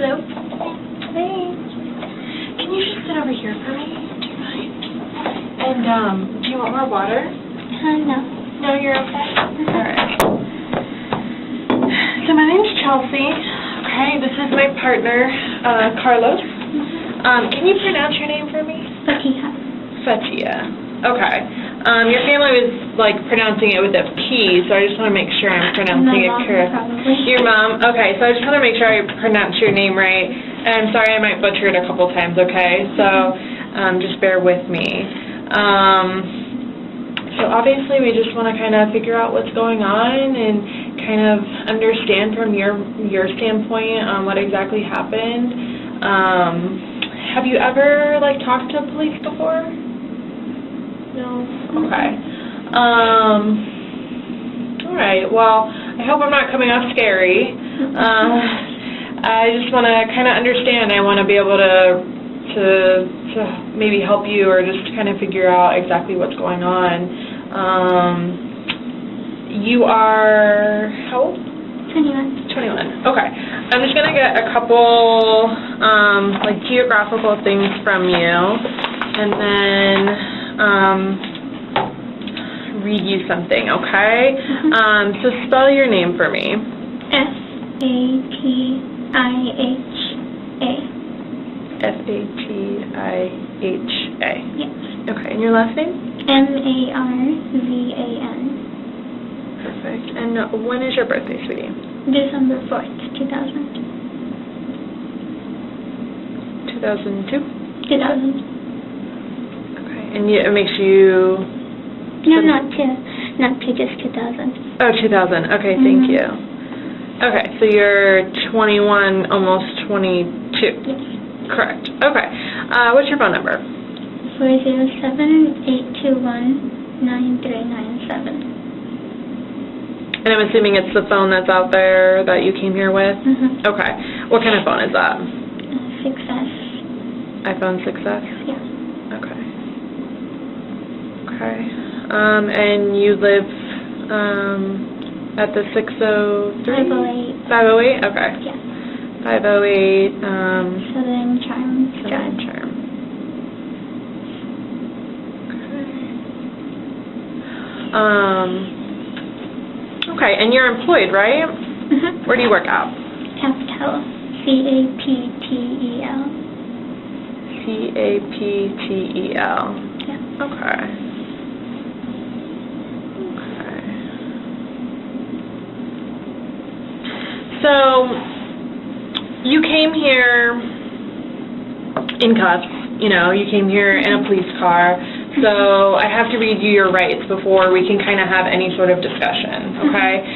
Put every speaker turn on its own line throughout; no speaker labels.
Hello. Hey. Can you just sit over here for me? Do you mind? And, do you want more water?
No.
No, you're okay? Alright. So my name's Chelsea. Okay, this is my partner, Carlos. Can you pronounce your name for me?
Fatiha.
Fatiha. Okay. Your family was, like, pronouncing it with a P, so I just want to make sure I'm pronouncing it correctly.
Probably.
Your mom? Okay, so I just want to make sure I pronounce your name right. And I'm sorry I might butcher it a couple times, okay? So, just bear with me. So obviously we just want to kind of figure out what's going on and kind of understand from your standpoint what exactly happened. Have you ever, like, talked to police before? No? Okay. Alright, well, I hope I'm not coming off scary. I just want to kind of understand. I want to be able to maybe help you or just kind of figure out exactly what's going on. You are, how old?
21.
21. Okay. I'm just going to get a couple, like, geographical things from you, and then read you something, okay? So spell your name for me.
Fatiha.
Fatiha.
Yes.
Okay, and your last name?
Marzan.
Perfect. And when is your birthday, sweetie?
December 4th, 2000.
2002?
2000.
Okay, and it makes you...
No, not two, just 2000.
Oh, 2000. Okay, thank you. Okay, so you're 21, almost 22.
Yes.
Correct. Okay. What's your phone number?
407-821-9397.
And I'm assuming it's the phone that's out there that you came here with? Okay. What kind of phone is that?
6S.
iPhone 6S?
Yeah.
Okay. Okay. And you live at the 603?
508.
508? Okay.
Yeah.
508,
Southern Charm.
Southern Charm. Okay. Okay, and you're employed, right? Where do you work at?
Capital. CAPTEL.
CAPTEL.
Yeah.
Okay. So, you came here in cuffs, you know, you came here in a police car, so I have to read you your rights before we can kind of have any sort of discussion, okay?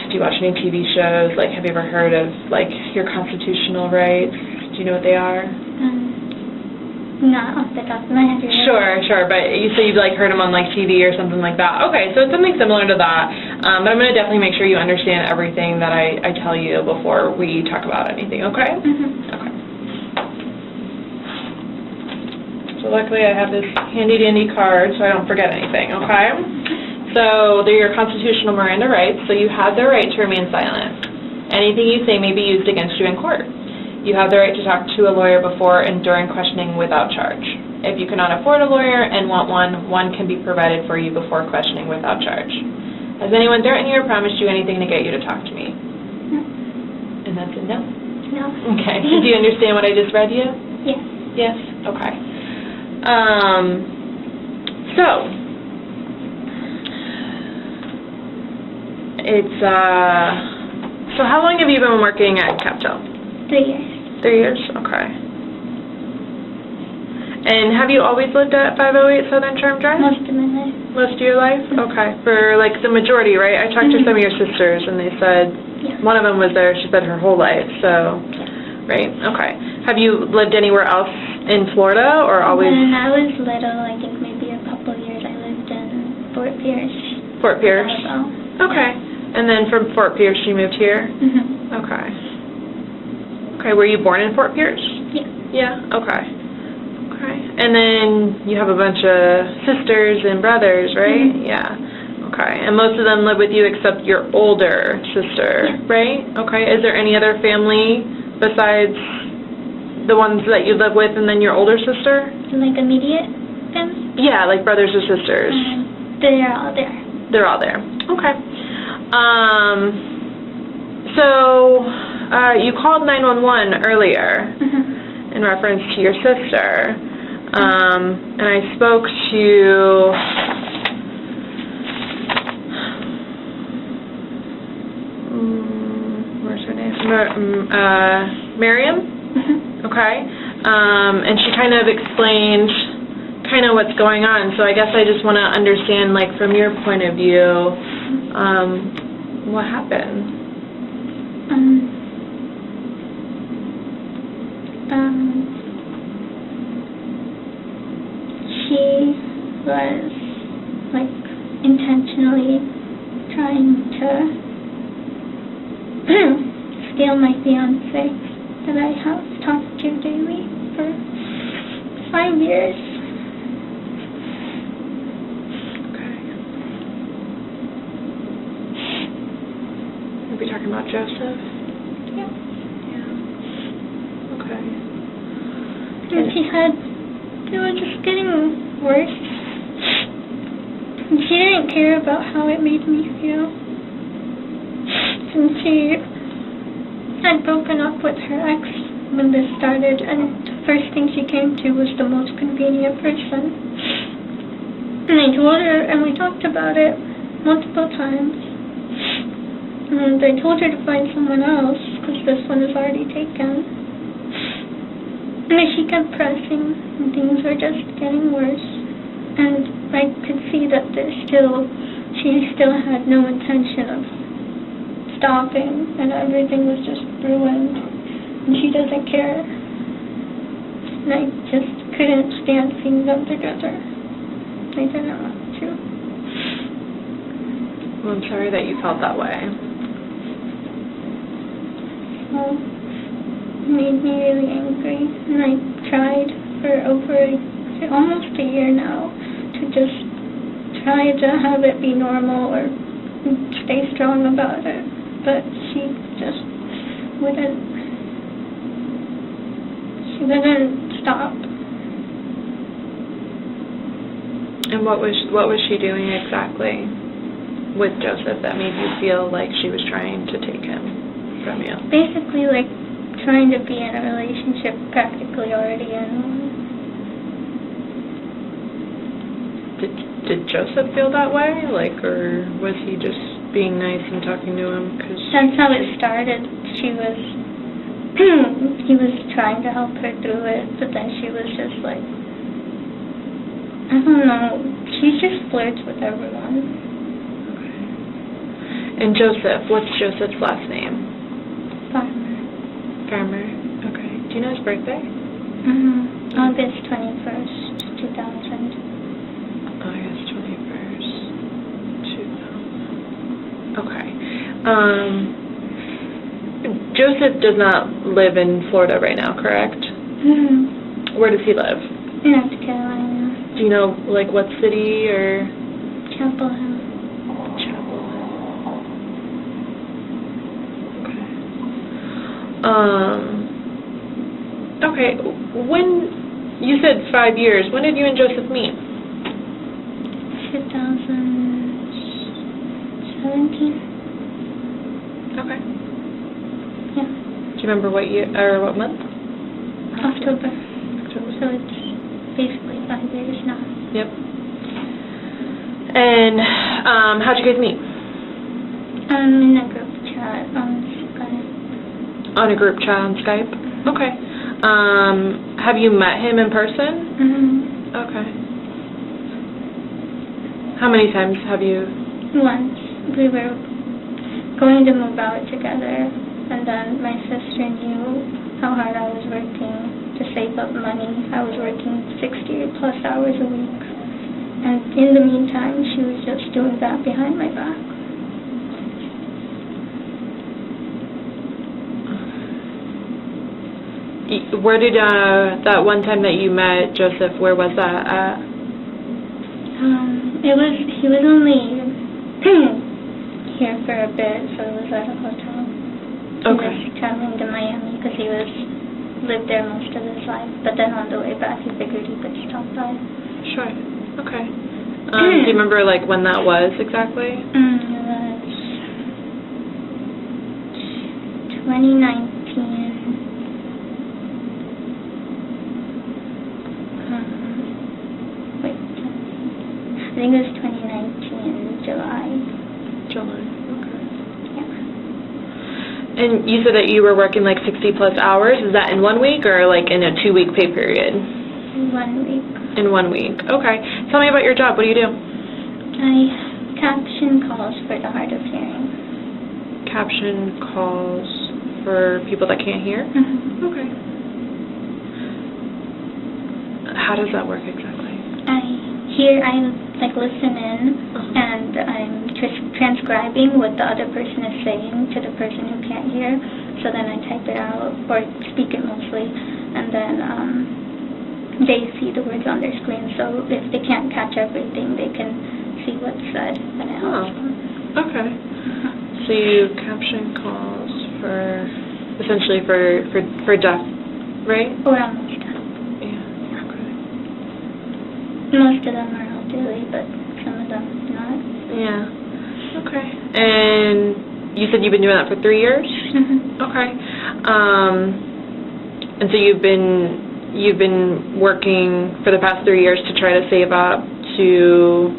Do you watch any TV shows? Like, have you ever heard of, like, your constitutional rights? Do you know what they are?
Not off the top of my head.
Sure, but you say you've, like, heard them on, like, TV or something like that. Okay, so it's something similar to that, but I'm going to definitely make sure you understand everything that I tell you before we talk about anything, okay? Okay. So luckily I have this handy-dandy card so I don't forget anything, okay? So they're your constitutional Miranda rights, so you have the right to remain silent. Anything you say may be used against you in court. You have the right to talk to a lawyer before and during questioning without charge. If you cannot afford a lawyer and want one can be provided for you before questioning without charge. Has anyone threatened you or promised you anything to get you to talk to me?
No.
And that's a no?
No.
Okay. Do you understand what I just read you?
Yes.
Yes? Okay. So, it's, so how long have you been working at Captel?
3 years.
3 years? Okay. And have you always lived at 508 Southern Charm Drive?
Most of my life.
Most of your life? Okay. For, like, the majority, right? I talked to some of your sisters, and they said one of them was there, she said, her whole life, so, right? Okay. Have you lived anywhere else in Florida, or always?
When I was little, I think maybe a couple years, I lived in Fort Pierce.
Fort Pierce? Okay. And then from Fort Pierce, you moved here? Okay. Okay, were you born in Fort Pierce?
Yeah.
Yeah? Okay. Okay. And then you have a bunch of sisters and brothers, right? Yeah. Okay, and most of them live with you except your older sister, right? Okay, is there any other family besides the ones that you live with and then your older sister?
Like immediate family?
Yeah, like brothers or sisters.
They're all there.
They're all there. Okay. So you called 911 earlier in reference to your sister, and I spoke to where's her name? Miriam. Okay. And she kind of explained kind of what's going on. So I guess I just want to understand, like, from your point of view, what happened.
She was, like, intentionally trying to steal my fiancé that I have talked to daily for 5 years.
Okay. Are we talking about Joseph?
Yeah.
Yeah. Okay.
And it was just getting worse. And she didn't care about how it made me feel. And she had broken up with her ex when this started, and the first thing she came to was the most convenient person. And I told her, and we talked about it multiple times. And I told her to find someone else, because this one is already taken. And she kept pressing, and things were just getting worse. And I could see that she still had no intention of stopping, and everything was just ruined. And she doesn't care. And I just couldn't stand seeing them together. I didn't want to.
Well, I'm sorry that you felt that way.
Well, it made me really angry, and I tried for almost a year now to just try to have it be normal or stay strong about it, but she just wouldn't stop.
And what was she doing exactly with Joseph that made you feel like she was trying to take him from you?
Basically, like, trying to be in a relationship practically already in one.
Did Joseph feel that way? Like, or was he just being nice and talking to him?
That's how it started. He was trying to help her through it, but then she was just like, I don't know, she just flirts with everyone.
Okay. And Joseph, what's Joseph's last name? Farmer. Okay. Do you know his birthday?
August 21st, 2000.
August 21st, 2000. Okay. Joseph does not live in Florida right now, correct? Where does he live?
North Carolina.
Do you know, like, what city or?
Chapel Hill.
Okay, when, you said 5 years, when did you and Joseph meet?
2017.
Okay.
Yeah.
Do you remember what year, or what month?
October. So it's basically 5 years now.
Yep. And, how'd you guys meet?
In a group chat on Skype.
On a group chat on Skype? Okay. Have you met him in person? Okay. How many times have you?
Once. We were going to move out together, and then my sister knew how hard I was working to save up money. I was working 60 plus hours a week, and in the meantime, she was just doing that behind my back.
Where did, that one time that you met Joseph, where was that at?
He was only here for a bit, so I was at a hotel.
Okay.
He was traveling to Miami because he lived there most of his life, but then on the way back he figured he could stop by.
Sure. Okay. Do you remember, like, when that was exactly?
It was 2019. Wait, I think it was 2019, July.
July. Okay.
Yeah.
And you said that you were working like 60 plus hours. Is that in 1 week or like in a 2-week pay period?
1 week.
In 1 week. Okay. Tell me about your job. What do you do?
I caption calls for the hard of hearing.
Caption calls for people that can't hear?
Mm-hmm.
Okay. How does that work exactly?
I listen in, and I'm transcribing what the other person is saying to the person who can't hear, so then I type it out, or speak it mostly, and then they see the words on their screen, so if they can't catch everything, they can see what's said, and it helps them.
Okay. So you caption calls for, essentially for deaf, right?
Or almost deaf.
Yeah. Okay.
Most of them are elderly, but some of them not.
Yeah. Okay. And you said you've been doing that for 3 years?
Mm-hmm.
Okay. And so you've been working for the past 3 years to try to save up to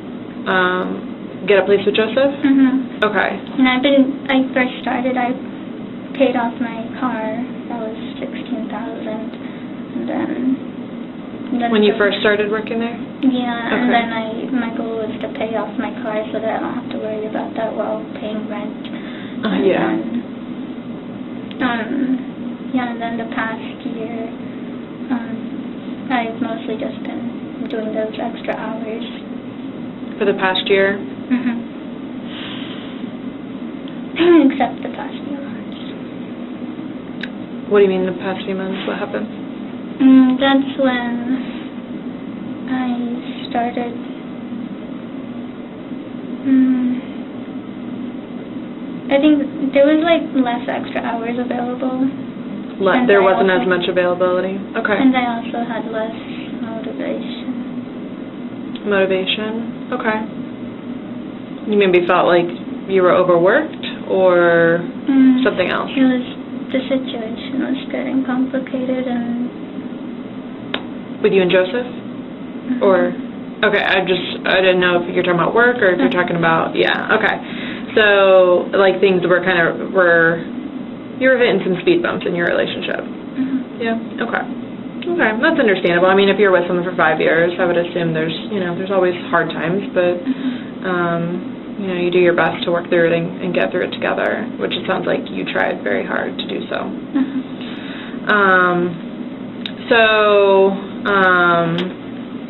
get a place with Joseph?
Mm-hmm.
Okay.
And I first started, I paid off my car. That was $16,000, and then
when you first started working there?
Yeah,
okay.
And then my goal was to pay off my car so that I don't have to worry about that while paying rent.
Yeah.
And then the past year, I've mostly just been doing those extra hours.
For the past year?
Mm-hmm. Except the past few months.
What do you mean the past few months? What happened?
That's when I started. I think there was like less extra hours available.
There wasn't as much availability? Okay.
And I also had less motivation.
Motivation? Okay. You maybe felt like you were overworked or something else?
The situation was getting complicated and...
With you and Joseph?
Mm-hmm.
Or, okay, I didn't know if you're talking about work or if you're talking about, yeah, okay. So, like, things were you were hitting some speed bumps in your relationship?
Mm-hmm.
Yeah, okay. Okay, that's understandable. I mean, if you're with someone for 5 years, I would assume there's always hard times, but, you do your best to work through it and get through it together, which it sounds like you tried very hard to do so.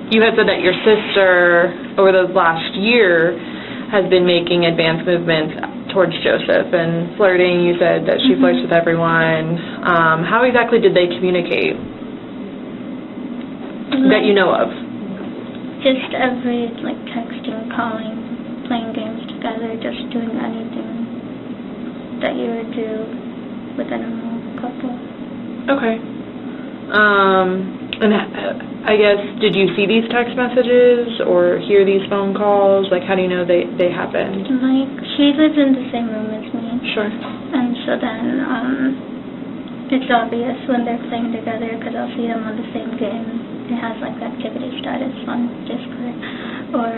You had said that your sister, over the last year, has been making advanced movements towards Joseph and flirting. You said that she flirts with everyone. How exactly did they communicate that you know of?
Just every, texting, calling, playing games together, just doing anything that you would do with a normal couple. Okay.
And I guess, did you see these text messages or hear these phone calls? How do you know they happened?
She lives in the same room as me.
Sure.
And so then, it's obvious when they're playing together because I'll see them on the same game. It has, activity status on Discord. Or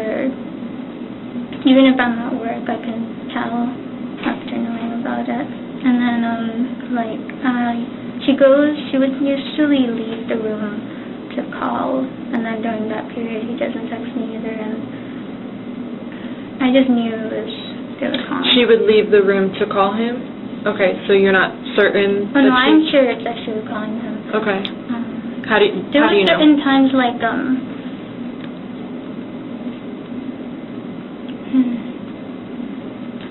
even if I'm at work, I can tell after knowing about it. And then, she would usually leave the room to call, and then during that period he doesn't text me either, and I just knew they were calling.
She would leave the room to call him? Okay, so you're not certain?
Oh, no, I'm sure it's actually calling him.
Okay. How do you know?
There were certain times,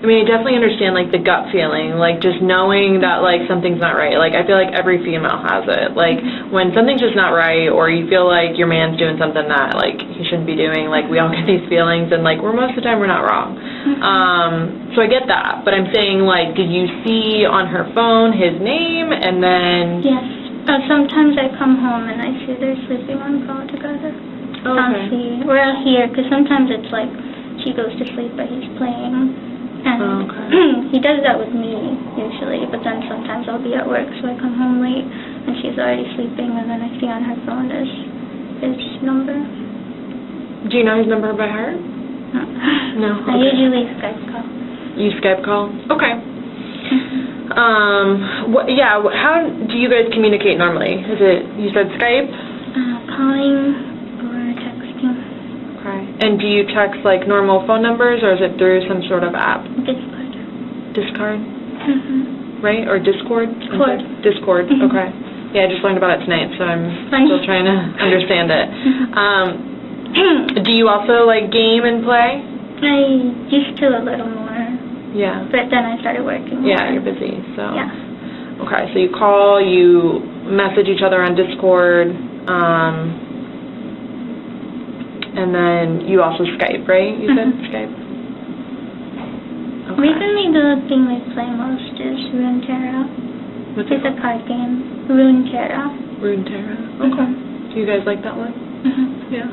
I mean, I definitely understand, like, the gut feeling, like, just knowing that, like, something's not right. Like, I feel like every female has it. Like, when something's just not right, or you feel like your man's doing something that, like, he shouldn't be doing, like, we all get these feelings, and, like, most of the time we're not wrong. So I get that, but I'm saying, like, did you see on her phone his name, and then...
Yes. Sometimes I come home and I see they're sleeping on the phone together. I'll see, or I'll hear, because sometimes it's like, she goes to sleep, but he's playing. And he does that with me, usually, but then sometimes I'll be at work, so I come home late, and she's already sleeping, and then I see on her phone his number.
Do you know his number by heart?
No.
No?
I usually Skype call.
You Skype call? Okay. How do you guys communicate normally? Is it, you said Skype?
Calling or texting.
Okay. And do you text like normal phone numbers, or is it through some sort of app?
Discord.
Discord? Right? Or Discord? Discord,
Mm-hmm.
okay. Yeah, I just learned about it tonight, so I'm still trying to understand it. Do you also like game and play?
I used to a little more.
Yeah.
But then I started working.
Yeah, you're busy, so.
Yeah.
Okay, so you call, you message each other on Discord, and then you also Skype, right? You said Skype? Okay.
Recently, the thing we play most is Runeterra.
What's it
It's a card game. Runeterra.
Runeterra. Okay. Do you guys like that one? Yeah.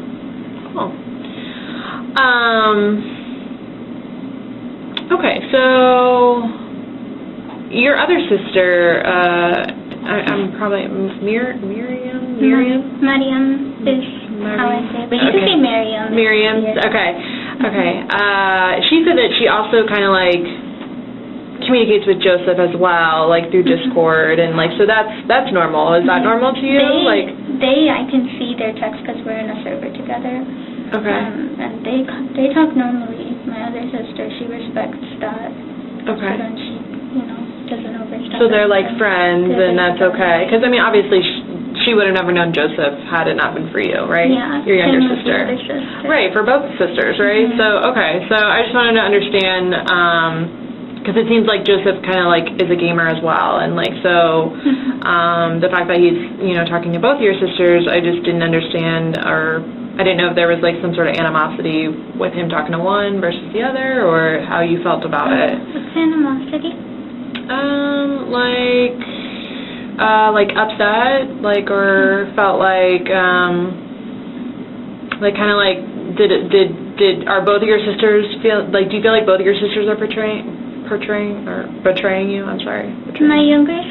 Cool. Okay, so your other sister, I'm probably Miriam?
Mariam is how I say it, but you can say Miriam.
Miriam, okay. She said that she also kind of like communicates with Joseph as well, like through Discord, and like, so that's normal. Is that normal to you?
I can see their text because we're in a server together.
Okay.
And they talk normally. My other sister, she respects that.
Okay.
So then she, doesn't overstep.
So they're like friends, and that's okay. Because I mean, obviously, she would have never known Joseph had it not been for you, right?
Yeah.
Your younger
same with
sister.
the other sister.
Right, for both sisters, right? So okay. So I just wanted to understand. Because it seems like Joseph kind of like is a gamer as well, and like so, the fact that he's talking to both your sisters, I just didn't understand, or I didn't know if there was like some sort of animosity with him talking to one versus the other, or how you felt about it.
What's animosity?
Like upset, like, or felt like kind of like are both of your sisters feel like? Do you feel like both of your sisters are betraying you? I'm sorry.
My youngest,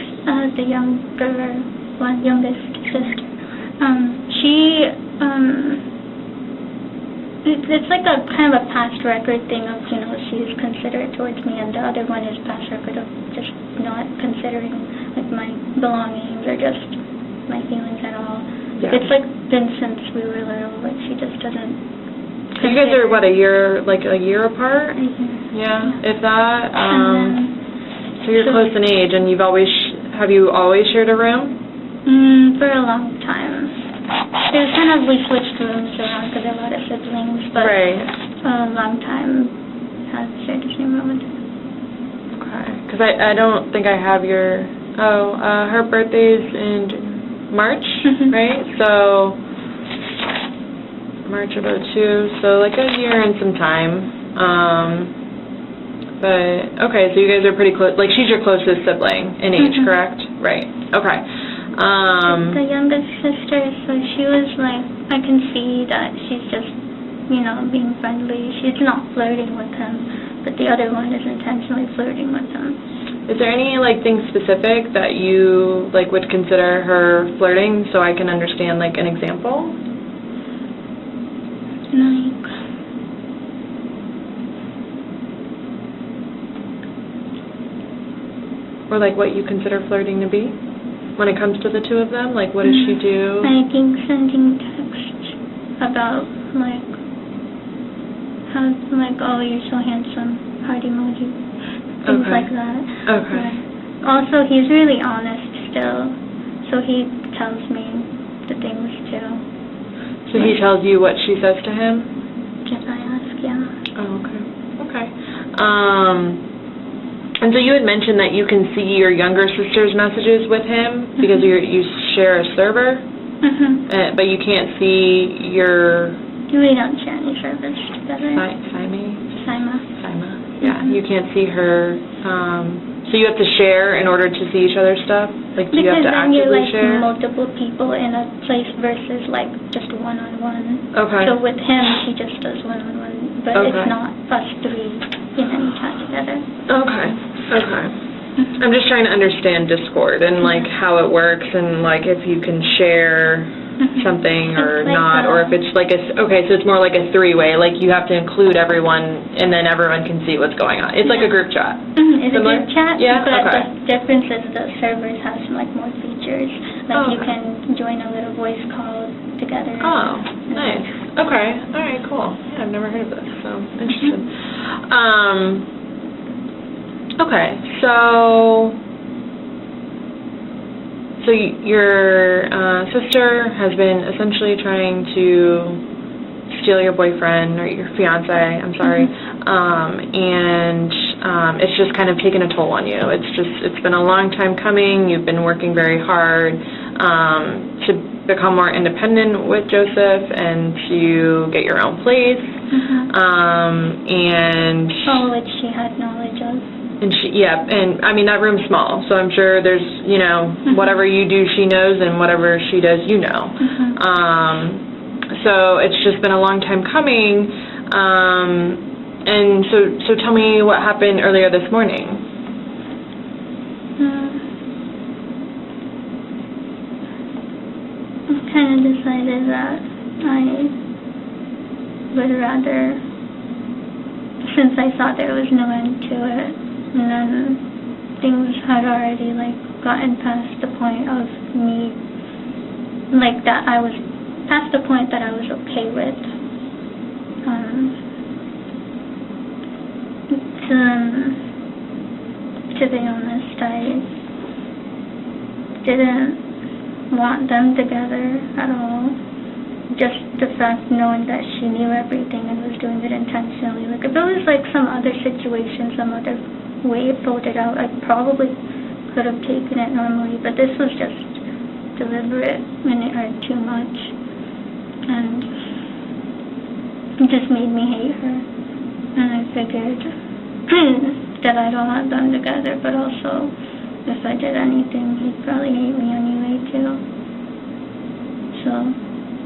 the youngest sister, it's like a kind of a past record thing of, she's considerate towards me, and the other one is past record of just not considering, like, my belongings or just my feelings at all.
Yeah.
It's, like, been since we were little, like, she just doesn't.
So you guys are, what, a year apart? Yeah, if that. So you're close in age, and have you always shared a room?
For a long time. It was kind of, we switched rooms around because I have a lot of siblings, but a long time have shared the same room with her.
Okay, because I don't think I have your, her birthday's in March, right? So, March of 2002, so like a year and some time. But, okay, so you guys are pretty close, like she's your closest sibling in age, correct? Right, okay.
The youngest sister, so she was like, I can see that she's just, being friendly. She's not flirting with him, but the other one is intentionally flirting with him.
Is there any, like, thing specific that you, like, would consider her flirting, so I can understand, like, an example? Or, like, what you consider flirting to be? When it comes to the two of them, like, what does she do?
I think sending texts about, like, how, like, oh, you're so handsome, heart emoji, things like that.
Okay.
But also, he's really honest still, so he tells me the things too.
So he tells you what she says to him?
If I ask, yeah.
Oh, okay. Okay. And so you had mentioned that you can see your younger sister's messages with him because you share a server, but you can't see your...
We don't share any servers together.
Sayma? Yeah,
Mm-hmm.
you can't see her. So you have to share in order to see each other's stuff? Like, do you have to actively share?
Because then you're, like, multiple people in a place versus, like, just one-on-one.
Okay.
So with him, he just does one-on-one, but it's not us three in any chat together.
Okay. I'm just trying to understand Discord and, like, how it works and, like, if you can share something or
like
not, or if it's like so it's more like a three-way, like you have to include everyone and then everyone can see what's going on. It's like a group chat.
It's
Similar?
a group chat,
Yeah?
but
Okay.
the difference is the servers have some, like, more features. Like, you can join a little voice call together.
Oh, nice. Okay. All right, cool. Yeah, I've never heard of this, so interested. Okay, so your sister has been essentially trying to steal your boyfriend, or your fiance, I'm sorry, and it's just kind of taken a toll on you. It's been a long time coming. You've been working very hard to become more independent with Joseph and to get your own place, and...
Oh, which she had knowledge of.
And and I mean, that room's small, so I'm sure there's, whatever you do, she knows, and whatever she does, you know. So it's just been a long time coming, and so tell me what happened earlier this morning.
I kind of decided that I would rather, since I thought there was no end to it, and then things had already, like, gotten past the point of me, like, that I was past the point that I was okay with. To be honest, I didn't want them together at all. Just the fact knowing that she knew everything and was doing it intentionally. Like, if it was, like, some other situation, some other way it folded out, I probably could have taken it normally, but this was just deliberate and it hurt too much, and it just made me hate her. And I figured that I don't want them together, but also if I did anything, he'd probably hate me anyway too. So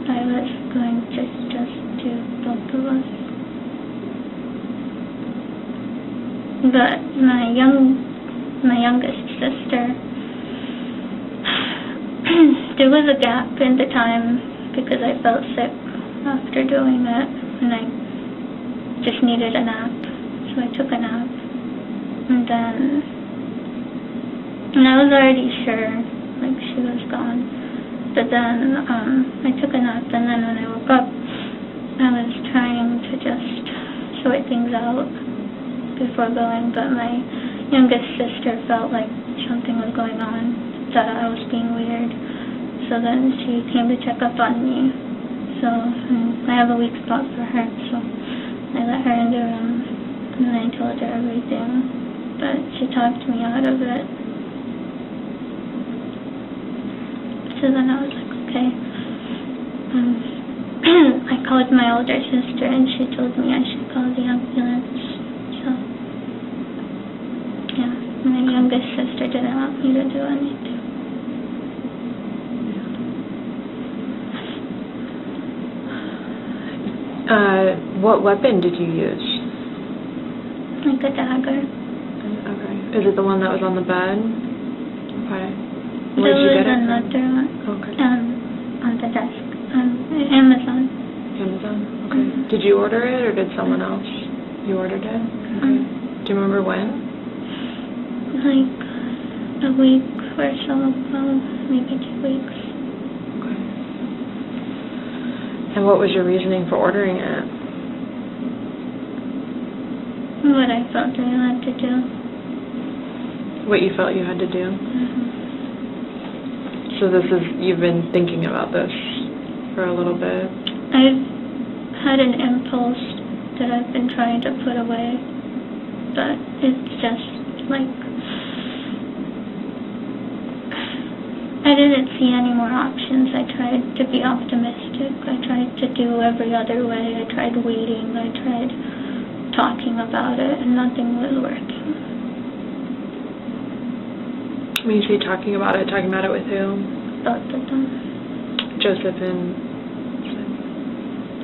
I was going to just do both of us. But my youngest sister, there was a gap in the time because I felt sick after doing it, and I just needed a nap, so I took a nap. And I was already sure, like, she was gone. But then I took a nap, and then when I woke up, I was trying to just sort things out before going, but my youngest sister felt like something was going on, that I was being weird. So then she came to check up on me. So I have a weak spot for her, so I let her in the room, and I told her everything, but she talked me out of it. So then I was like, okay. I called my older sister, and she told me I should call the ambulance. So, yeah, my youngest sister didn't want me to do anything.
What weapon did you use?
Like a dagger.
Okay. Is it the one that was on the bed? Okay. Where did you get it from?
Another one.
Okay.
On the desk. Amazon.
Amazon? Okay. Did you order it, or did someone else? You ordered it? Okay. Do you remember when?
Like a week or so ago, maybe 2 weeks.
Okay. And what was your reasoning for ordering it?
What I felt I had to do.
What you felt you had to do? So you've been thinking about this for a little bit?
I've had an impulse that I've been trying to put away, but it's just like, I didn't see any more options. I tried to be optimistic. I tried to do every other way. I tried waiting. I tried talking about it, and nothing was working.
When you say talking about it with who?
Both of them.
Joseph and...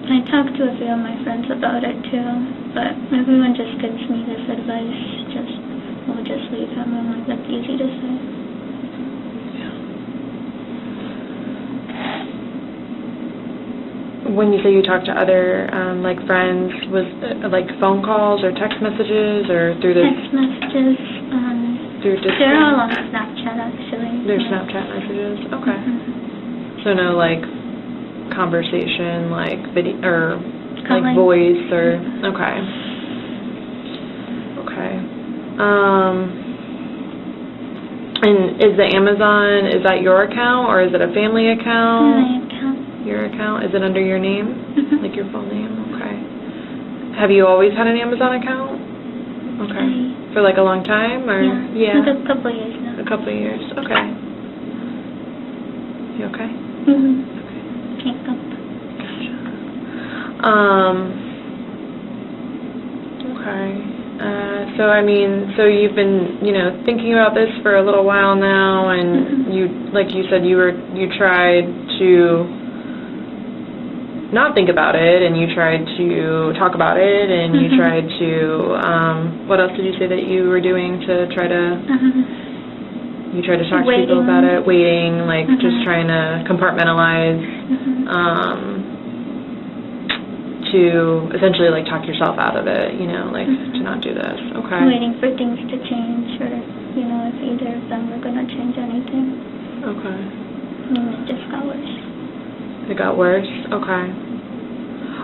I talked to a few of my friends about it too, but everyone just gives me this advice, we'll just leave him. I'm like, that's easy to say.
When you say you talk to other, like, friends, was like phone calls or text messages or through the...
Text messages,
through Discord?
they're all on Snapchat, actually.
They're Snapchat messages? Okay.
Mm-hmm.
So no, like, conversation, like, video, or, like,
Calling.
voice, or... Okay. Okay. And is the Amazon, is that your account, or is it a family account?
My account.
Your account? Is it under your name?
Mm-hmm.
Like your full name? Okay. Have you always had an Amazon account? Okay. For like a long time? Or
Yeah. Like a couple of years now.
A couple of years. Okay. You okay?
Mm-hmm. Can't go.
Okay. So I mean, so you've been, thinking about this for a little while now, and
Mm-hmm.
you, like you said, you tried to not think about it, and you tried to talk about it, and you tried to, what else did you say that you were doing to try to, you tried to talk to people about it, waiting, like just trying to compartmentalize, to essentially like talk yourself out of it, like to not do this. Okay.
Waiting for things to change, or, if either of them were going to change anything.
Okay.
And it just got worse.
It got worse? Okay.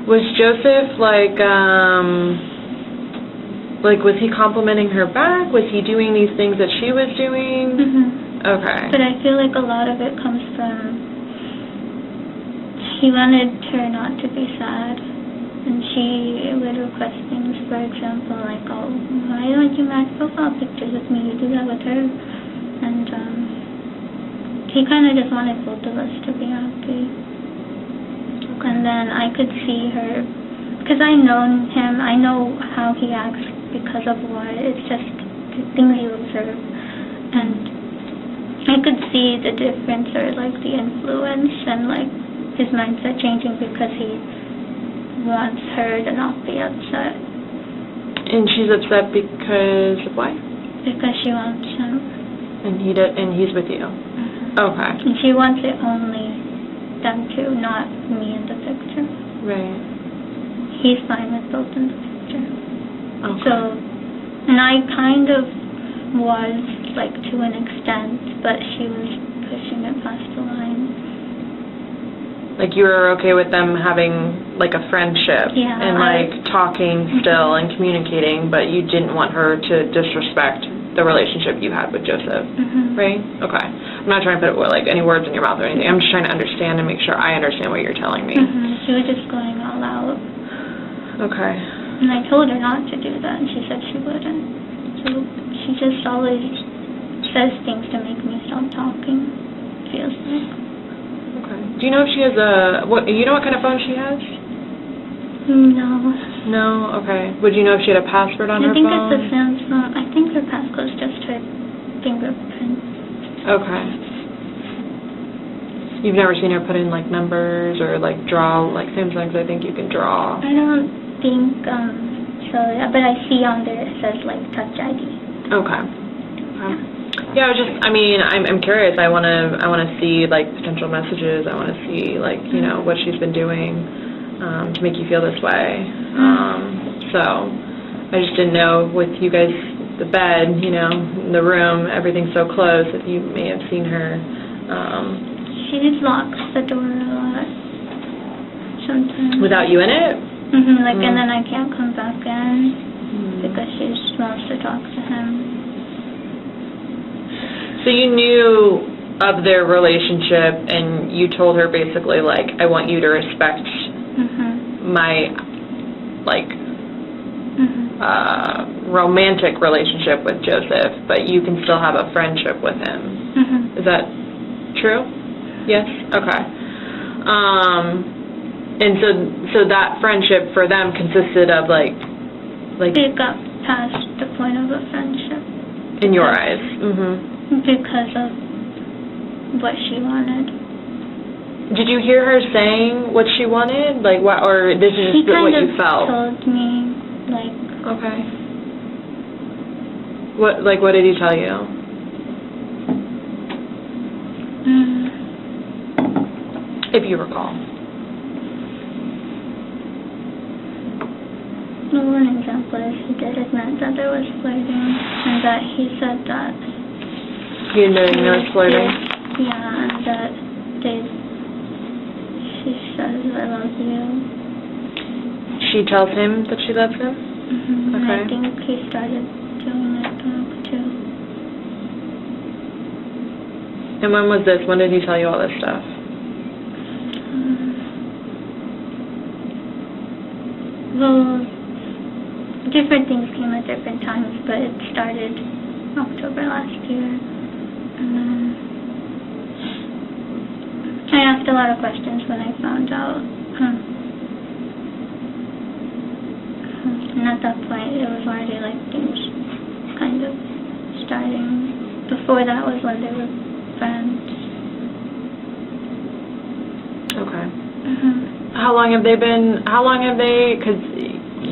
Was Joseph, like, was he complimenting her back? Was he doing these things that she was doing? Okay.
But I feel like a lot of it comes from, he wanted her not to be sad, and she would request things, for example, like, oh, why don't you match profile pictures with me? You do that with her. And he kind of just wanted both of us to be happy. And then I could see her, because I know him, I know how he acts because of what, it's just the things you observe. And I could see the difference, or like the influence, and like his mindset changing because he wants her to not be upset.
And she's upset because of what?
Because she wants him.
And he's with you? Okay.
And she wants it only them two, not me in the picture.
Right.
He's fine with both in the picture.
Okay.
So, and I kind of was, like, to an extent, but she was pushing it past the line.
Like, you were okay with them having, like, a friendship, and, like, talking still and communicating, but you didn't want her to disrespect the relationship you had with Joseph, right? Okay. I'm not trying to put, like, any words in your mouth or anything. I'm just trying to understand and make sure I understand what you're telling me.
She was just going all out.
Okay.
And I told her not to do that, and she said she wouldn't. So she just always says things to make me stop talking, feels like.
Okay. Do you know if she has what kind of phone she has?
No.
No? Okay. Would you know if she had a password on her phone?
I think it's a Samsung. I think her passcode's just her fingerprint.
Okay. You've never seen her put in, like, numbers or, like, draw, like, Samsungs, I think you can draw.
I don't think, so, yeah, but I see on there it says, like, Touch ID.
Okay. Yeah, I'm curious. I want to see, like, potential messages. I want to see, like, what she's been doing to make you feel this way. So I just didn't know with you guys, the bed, the room, everything's so close, if you may have seen her.
She locks the door a lot sometimes.
Without you in it?
And then I can't come back in because she just wants to talk to him.
So you knew of their relationship, and you told her basically, like, I want you to respect my, like, romantic relationship with Joseph, but you can still have a friendship with him.
Mhm.
Is that true? Yes? Okay. And so that friendship for them consisted of like
It got past the point of a friendship.
in your eyes.
Because of what she wanted.
Did you hear her saying what she wanted? Like what, or this is just what you felt?
She kind of told me, like...
Okay. What did he tell you? If you recall.
One example is he did admit that there was flirting, and that he said that...
He admitted there was flirting?
Yeah, and that she says, I love you.
She tells him that she loves him?
Mm-hmm.
Okay.
And I think he started doing it too.
And when was this? When did he tell you all this stuff?
Well, different things came at different times, but it started October last year. And then I asked a lot of questions when I found out. And at that point, it was already like things kind of starting. Before that was when they were friends.
Okay. How long have they, because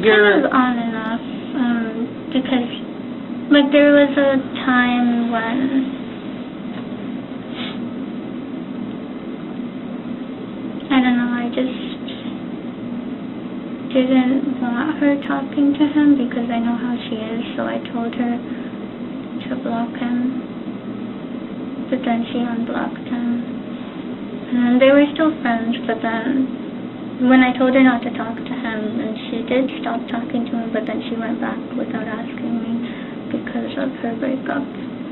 you're...
Kind of on and off, because, like, there was a time when I don't know, I just didn't want her talking to him because I know how she is, so I told her to block him, but then she unblocked him. And they were still friends, but then when I told her not to talk to him, and she did stop talking to him, but then she went back without asking me because of her breakup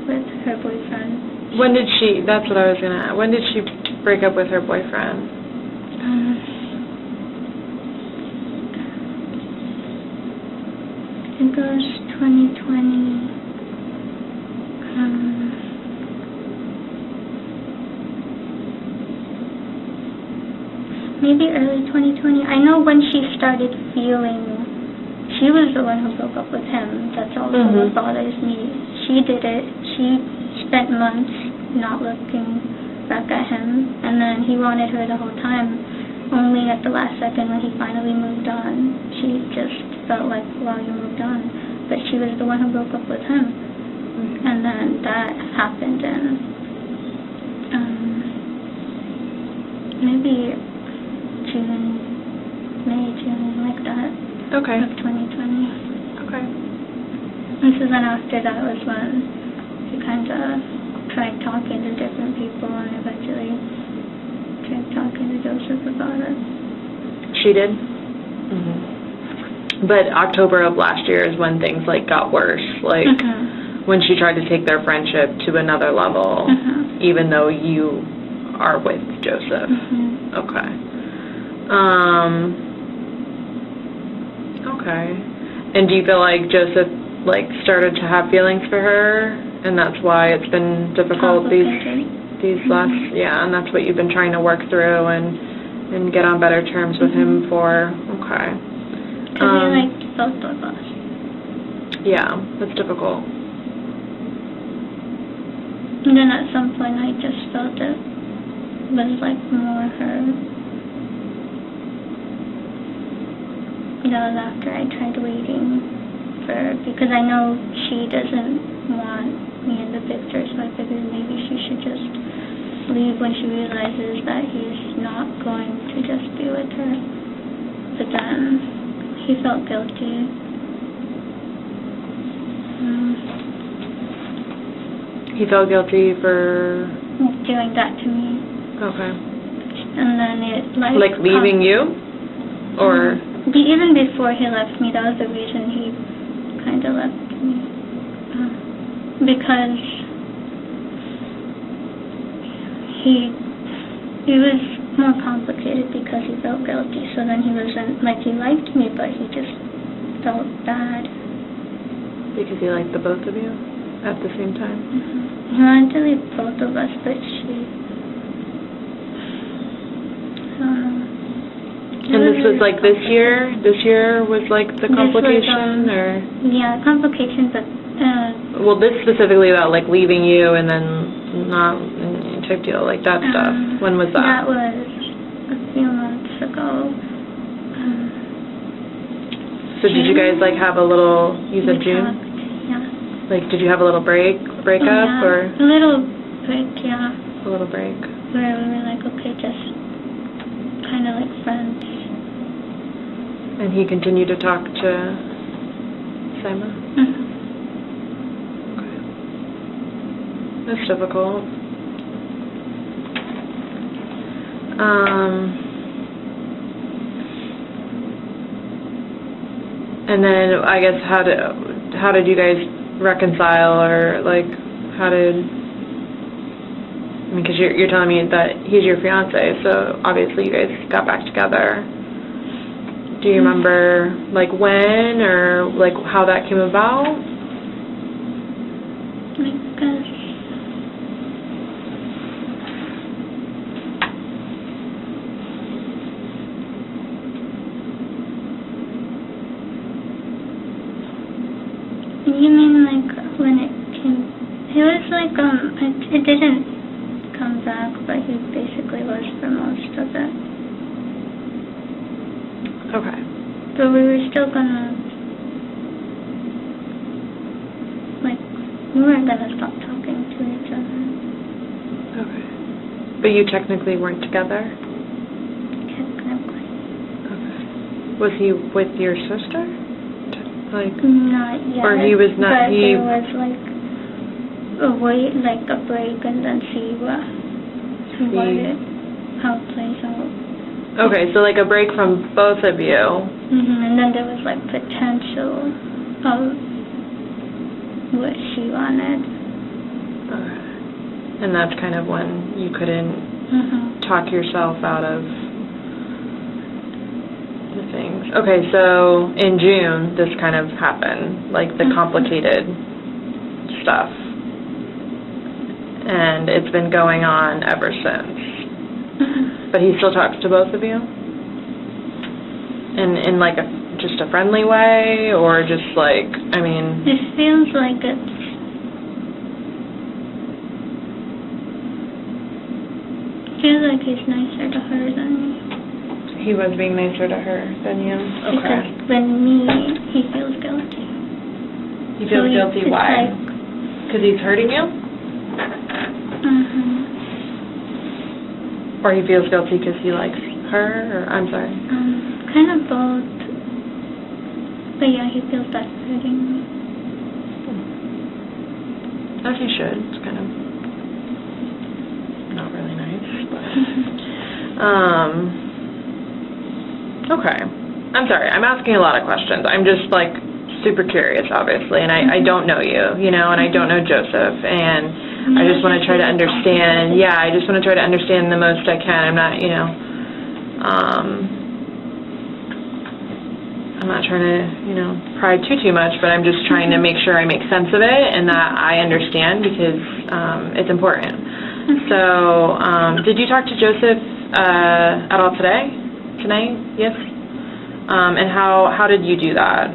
with her boyfriend.
When did she, that's what I was going to ask, when did she break up with her boyfriend?
I think it was 2020. Maybe early 2020. I know when she started feeling, she was the one who broke up with him. That's also what bothers me. She did it. She spent months not looking back at him, and then he wanted her the whole time. Only at the last second when he finally moved on, she just felt like, well, you moved on. But she was the one who broke up with him. And then that happened in maybe June, like that.
Okay.
Of 2020.
Okay.
And so then after that was when he kind of tried talking to different people and eventually tried talking to Joseph about it.
She did? But October of last year is when things like got worse, like when she tried to take their friendship to another level, even though you are with Joseph. Okay. Okay. And do you feel like Joseph like started to have feelings for her, and that's why it's been difficult these last, and that's what you've been trying to work through and get on better terms with him for? Okay.
Because he liked both of us.
Yeah, that's difficult.
And then at some point I just felt it was like more her. That was after I tried waiting for her, because I know she doesn't want me in the picture, so I figured maybe she should just leave when she realizes that he's not going to just be with her. But then he felt guilty.
He felt guilty for
doing that to me.
Okay.
And then it
like leaving you, or
even before he left me, that was the reason he kind of left me, because he was more complicated because he felt guilty. So then he wasn't like he liked me, but he just felt bad.
Because he liked the both of you at the same time?
He wanted to leave both of us, but she... I don't know.
And this was like this year? This year was like the complication, or?
Yeah, complication, but...
well, this specifically about like leaving you and then not type deal, like that stuff. When was that?
That was a few months ago.
So did you guys like have a little, you said June?
Yeah.
Like, did you have a little breakup,
yeah,
or?
A little break, yeah.
A little break.
Where we were like, okay, just kind of like friends.
And he continued to talk to Sayma? Okay. That's difficult. And then I guess how did you guys reconcile, or like how did? I mean, because you're telling me that he's your fiance, so obviously you guys got back together. Do you remember like when, or like how that came about?
Because you mean like when it came? It was like it didn't come back, but he basically was for most of it.
Okay.
But we were still gonna, like, we weren't gonna stop talking to each other.
Okay. But you technically weren't together?
Technically.
Okay. Was he with your sister? Like?
Not yet.
Or he was not,
but there was like a wait, like a break, and then see how it plays out.
Okay, so like a break from both of you.
And then there was like potential of what she wanted.
Okay. And that's kind of when you couldn't talk yourself out of the things. Okay, so in June this kind of happened, like the complicated stuff. And it's been going on ever since. But he still talks to both of you? In like just a friendly way, or just like, I mean...
It feels like it's... feels like he's nicer to her than me.
He was being nicer to her than you? Okay.
Because when he feels guilty.
He feels guilty, why? Because he's hurting you? Or he feels guilty because he likes her, or, I'm sorry?
Kind of both. But yeah, he feels bad for hurting me.
As he should. It's kind of not really nice, but... okay. I'm sorry, I'm asking a lot of questions. I'm just, like, super curious, obviously, and I don't know you, you know, and I don't know Joseph, and... I just want to try to understand, I just want to try to understand the most I can. I'm not, you know, I'm not trying to, you know, pry too much, but I'm just trying to make sure I make sense of it and that I understand, because it's important. So, did you talk to Joseph at all today? Tonight? Yes? And how did you do that?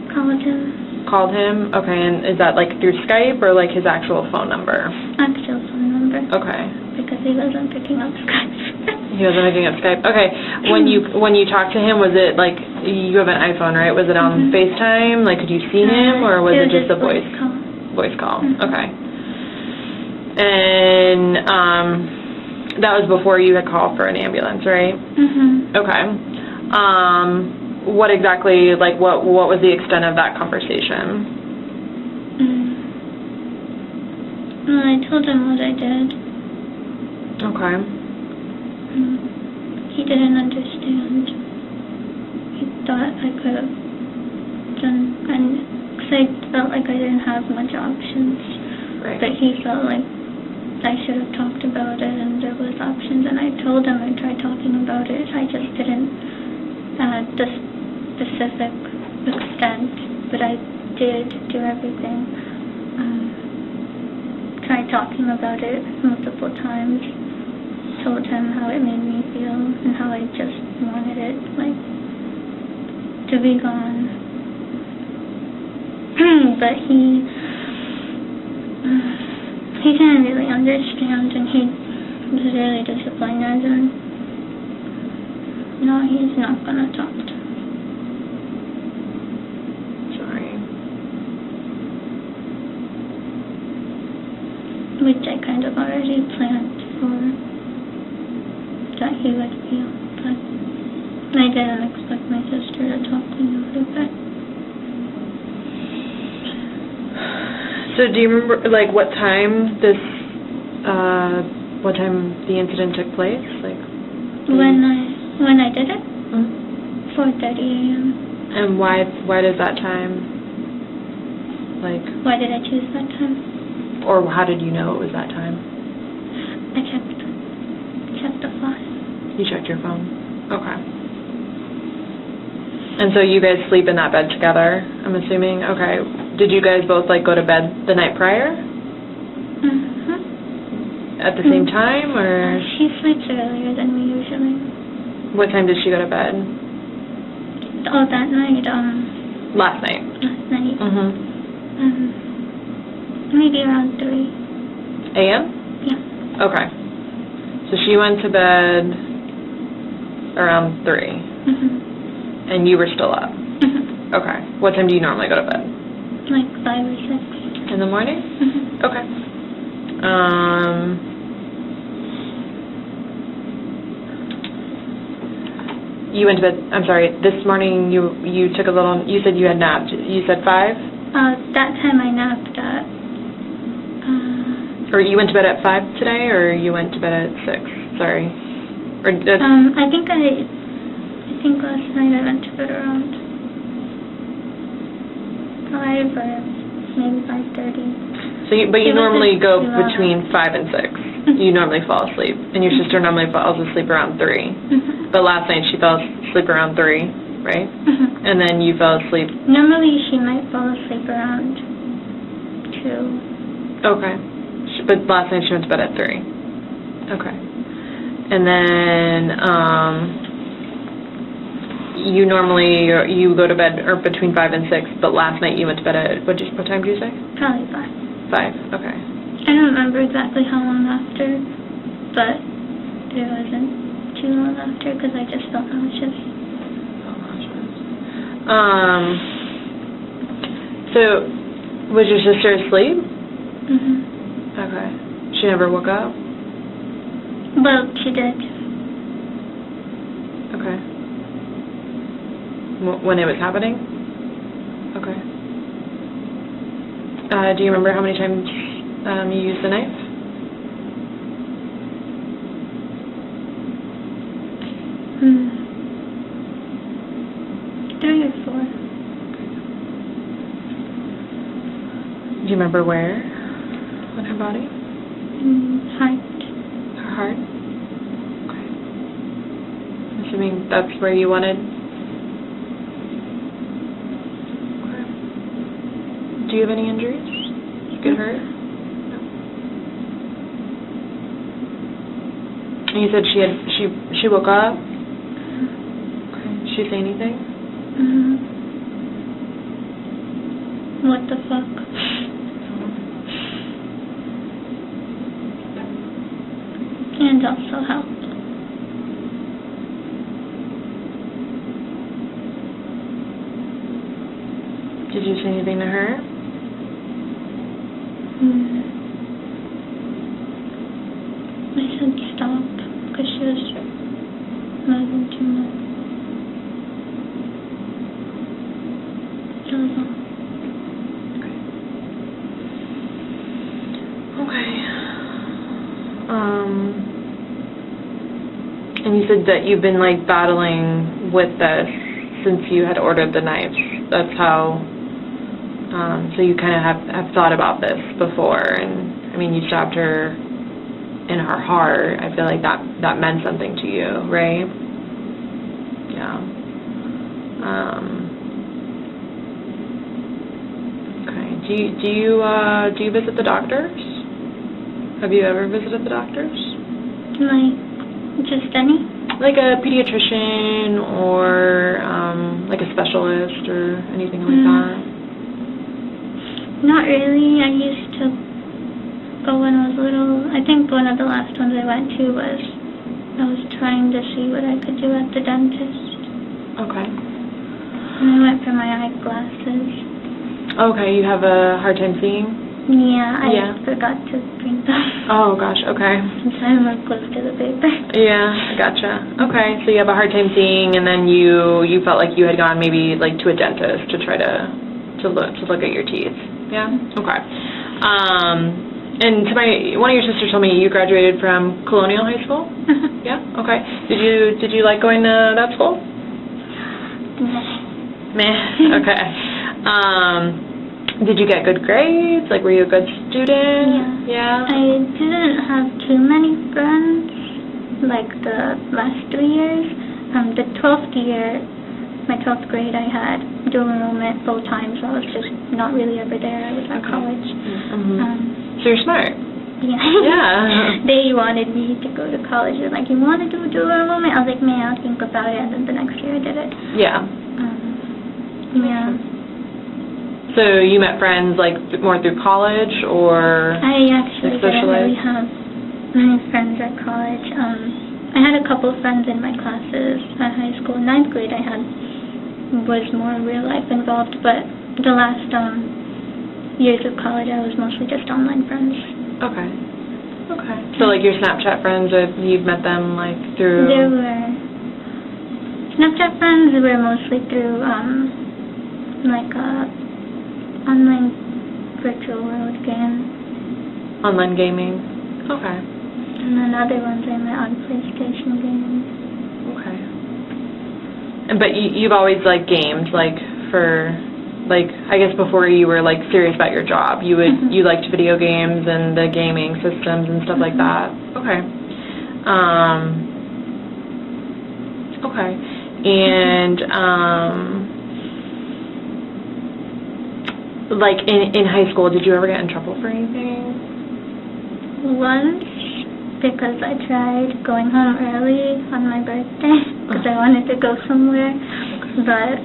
Called him.
Called him? Okay, and is that like through Skype or like his actual phone number?
Actual phone number.
Okay.
Because he wasn't picking up Skype.
He wasn't picking up Skype. Okay. When you talked to him, was it like, you have an iPhone, right? Was it on FaceTime? Like, could you see him, or was it just a voice
call?
Voice call. Okay. And that was before you had called for an ambulance, right? Okay. What exactly, like, what was the extent of that conversation?
Well, I told him what I did.
Okay.
He didn't understand. He thought I could have done, because I felt like I didn't have much options.
Right.
But he felt like I should have talked about it and there was options, and I told him I tried talking about it. I just didn't the specific extent, but I did do everything. Tried talking about it multiple times. Told him how it made me feel and how I just wanted it, like, to be gone. But he didn't really understand, and he was really disappointed, and no, he's not gonna talk to me.
Sorry.
Which I kind of already planned for that he would feel, but I didn't expect my sister to talk to me about it.
So do you remember, like, what time the incident took place? Like,
when I did it? 4:30 a.m.
And why does that time, like...
Why did I choose that time?
Or how did you know it was that time?
I checked the phone.
You checked your phone? Okay. And so you guys sleep in that bed together, I'm assuming? Okay. Did you guys both, like, go to bed the night prior? At the same time, or?
She sleeps earlier than me usually.
What time did she go to bed?
Oh, that night,
Last night?
Last night. Maybe around 3.
a.m.?
Yeah.
Okay. So she went to bed around 3. And you were still up? Okay. What time do you normally go to bed?
Like 5 or 6.
In the morning? Okay. You went to bed, I'm sorry, this morning you took a little, you said you had napped. You said 5?
That time I napped at...
Or you went to bed at 5 today, or you went to bed at 6? Sorry. Or
I think last night I went to bed around 5 or maybe 5:30.
So but you normally go between 5 and 6. You normally fall asleep, and your sister normally falls asleep around 3. But last night she fell asleep around 3, right? And then you fell asleep.
Normally she might fall asleep around 2.
Okay. But last night she went to bed at 3. Okay. And then you normally go to bed or between 5 and 6, but last night you went to bed at what time did you say?
Probably 5.
5. Okay.
I don't remember exactly how long after, but it wasn't too long after because I just felt nauseous.
So was your sister asleep? Okay. She never woke up?
Well, she did.
Okay. When it was happening? Okay. Do you remember how many times you used the knife?
Hmm. 3 or 4.
Do you remember where? On her body?
Heart.
Her heart? Okay. Assuming that's where you wanted? Okay. Do you have any injuries? Did you get hurt? No. And you said she woke up? Okay. Did she say anything?
What the fuck? And also helped.
Did you say anything to her?
I said stop because she was moving too much. That was all.
Okay. And you said that you've been, like, battling with this since you had ordered the knives. That's how, so you kind of have thought about this before. And, I mean, you stabbed her in her heart. I feel like that meant something to you, right? Yeah. Do you visit the doctors? Have you ever visited the doctors?
Like, just any?
Like a pediatrician or like a specialist or anything like that?
Not really. I used to go when I was little. I think one of the last ones I went to was I was trying to see what I could do at the dentist.
Okay.
And I went for my eyeglasses.
Okay, you have a hard time seeing?
Yeah, I forgot to bring them.
Oh, gosh, okay.
Since I'm more close to the paper.
Yeah, I gotcha. Okay, so you have a hard time seeing, and then you felt like you had gone maybe like to a dentist to try to look at your teeth. Yeah? Okay. And one of your sisters told me you graduated from Colonial High School? Yeah? Okay. Did you like going to that school? Meh. Okay. Did you get good grades? Like, were you a good student? Yeah.
I didn't have too many friends, like the last 3 years. The 12th year, my 12th grade, I had dual enrollment full time, so I was just not really ever there. I was at college.
So you're smart.
Yeah.
Yeah.
They wanted me to go to college. They're like, you want to do dual enrollment? I was like, man, I'll think about it. And then the next year I did it.
Yeah.
Yeah.
So you met friends like more through college, or
I actually didn't really have many friends at college. I had a couple of friends in my classes at high school. In 9th grade, I was more real life involved, but the last years of college, I was mostly just online friends.
Okay. Okay. So like your Snapchat friends, you've met them like through?
There were Snapchat friends were mostly through like online virtual world game.
Online gaming. Okay.
And then other ones I met on PlayStation games.
Okay. But you've always like gamed, like for, like I guess before you were like serious about your job, you liked video games and the gaming systems and stuff like that. Okay. Okay. And like in high school, did you ever get in trouble for anything?
Once, because I tried going home early on my birthday because I wanted to go somewhere, but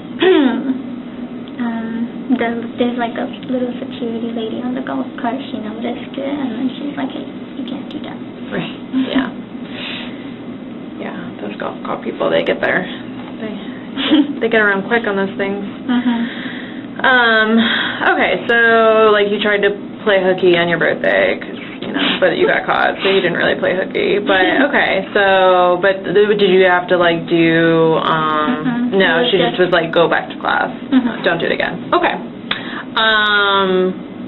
there's like a little security lady on the golf cart. She noticed it, and then she's like, "Hey, you can't do that."
Right. Yeah. Yeah. Those golf cart people, they get there. They get around quick on those things. Okay, so like you tried to play hooky on your birthday, 'cause, you know, but you got caught, so you didn't really play hooky. But okay, so but did you have to like do? No, she just was like, go back to class. Don't do it again. Okay.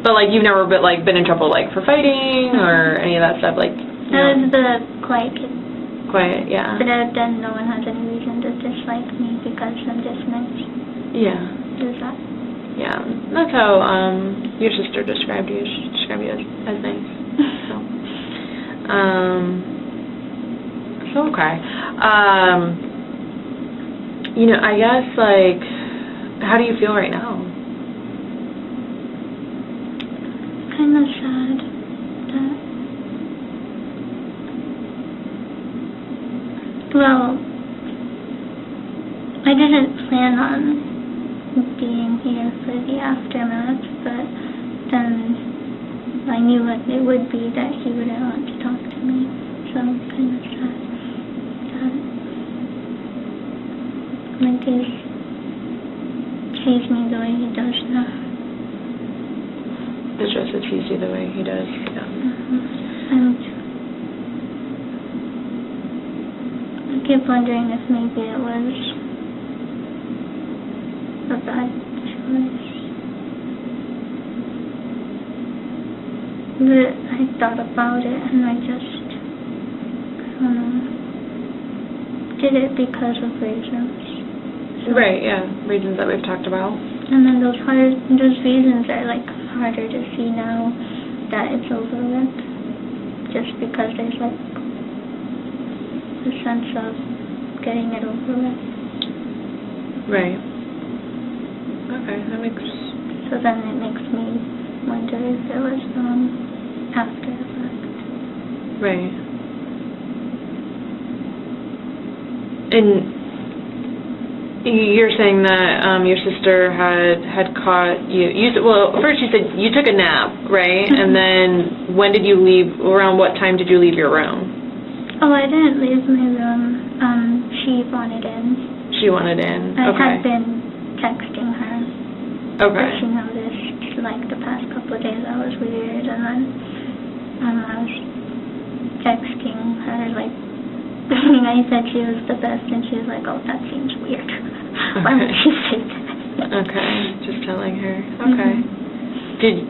But like you've never been in trouble like for fighting or any of that stuff, like.
I was the quiet kid.
Quiet, yeah.
But then no one has any reason to dislike me because I'm just nice.
Yeah.
Does that?
Yeah, that's how your sister described you. She described you as nice. So okay. You know, I guess like, how do you feel right now?
Kind of sad that. Well, I didn't plan on being here for the aftermath, but then I knew what it would be that he wouldn't want to talk to me, so I'm kind of sad that like he tease me the way he does now.
It's just to tease you the way he does, yeah.
And I keep wondering if maybe it was a bad choice. But I thought about it and I just, I don't know, did it because of reasons. So,
right, yeah, reasons that we've talked about.
and then those reasons are like harder to see now that it's over with, just because there's like a sense of getting it over with.
Right. Okay, that makes...
So then it makes me wonder if it was after the fact.
Right. And you're saying that your sister had caught you. Well, first you said you took a nap, right? And then when did you leave? Around what time did you leave your room?
Oh, I didn't leave my room. She wanted in.
She wanted in.
I
Okay.
had been texting her.
Okay.
But she noticed, like, the past couple of days I was weird, and then I was texting her, like, I said she was the best, and she was like, oh, that seems weird. Why would she say that?
Okay, just telling her. Okay.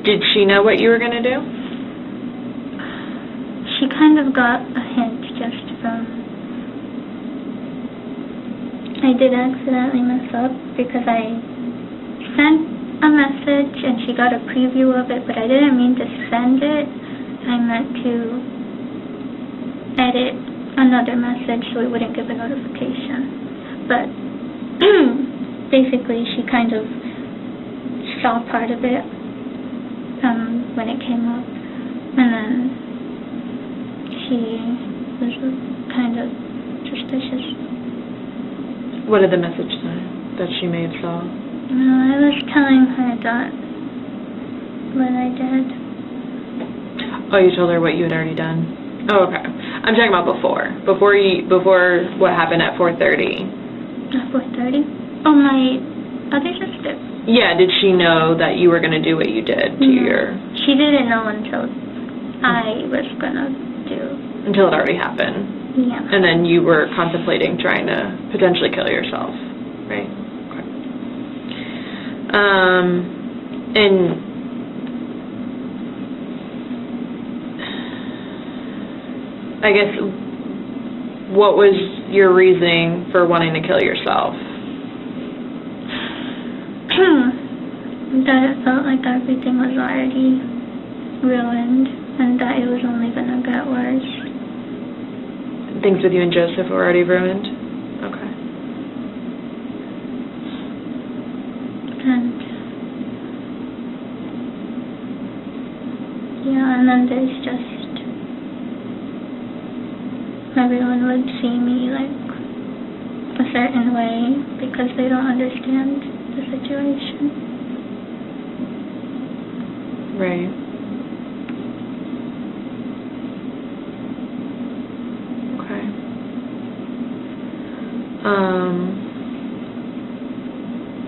Did she know what you were going to do?
She kind of got a hint just from... I did accidentally mess up because I sent a message and she got a preview of it, but I didn't mean to send it. I meant to edit another message so it wouldn't give a notification. But basically she kind of saw part of it when it came up, and then she was kind of suspicious.
What did the message say that she may have saw?
I was telling her that what I did.
Oh, you told her what you had already done? Oh, okay. I'm talking about before. Before what happened at 4:30.
At 4:30? Oh, my other sister.
Yeah, did she know that you were going to do what you did to your...
She didn't know until I was going to do...
Until it already happened.
Yeah.
And then you were contemplating trying to potentially kill yourself, right? Okay. And I guess, what was your reasoning for wanting to kill yourself?
That it felt like everything was already ruined and that it was only going to get worse.
Things with you and Joseph were already ruined? Okay.
And yeah, and then there's just everyone would see me like a certain way because they don't understand the situation.
Right. Okay.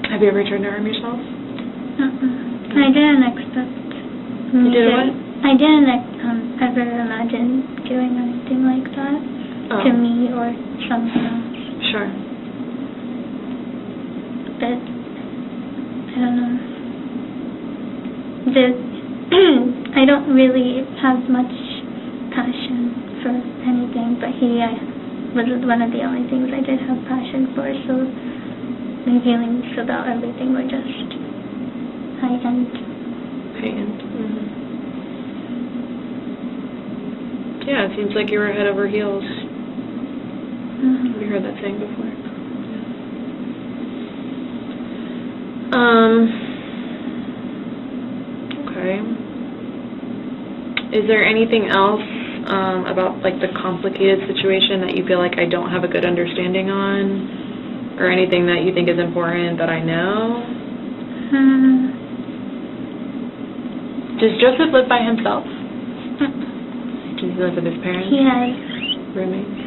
Have you ever tried to harm yourself?
I didn't expect.
You did what?
I didn't ever imagine doing anything like that to me or someone else.
Sure.
But I don't know. I don't really have much passion for anything, but he was one of the only things I did have passion for, so my feelings about everything were just heightened.
Mm-hmm. Yeah, it seems like you were head over heels. Have you heard that saying before? Okay. Is there anything else about like the complicated situation that you feel like I don't have a good understanding on, or anything that you think is important that I know? Does Joseph live by himself? Does he live with his parents?
He has
roommates.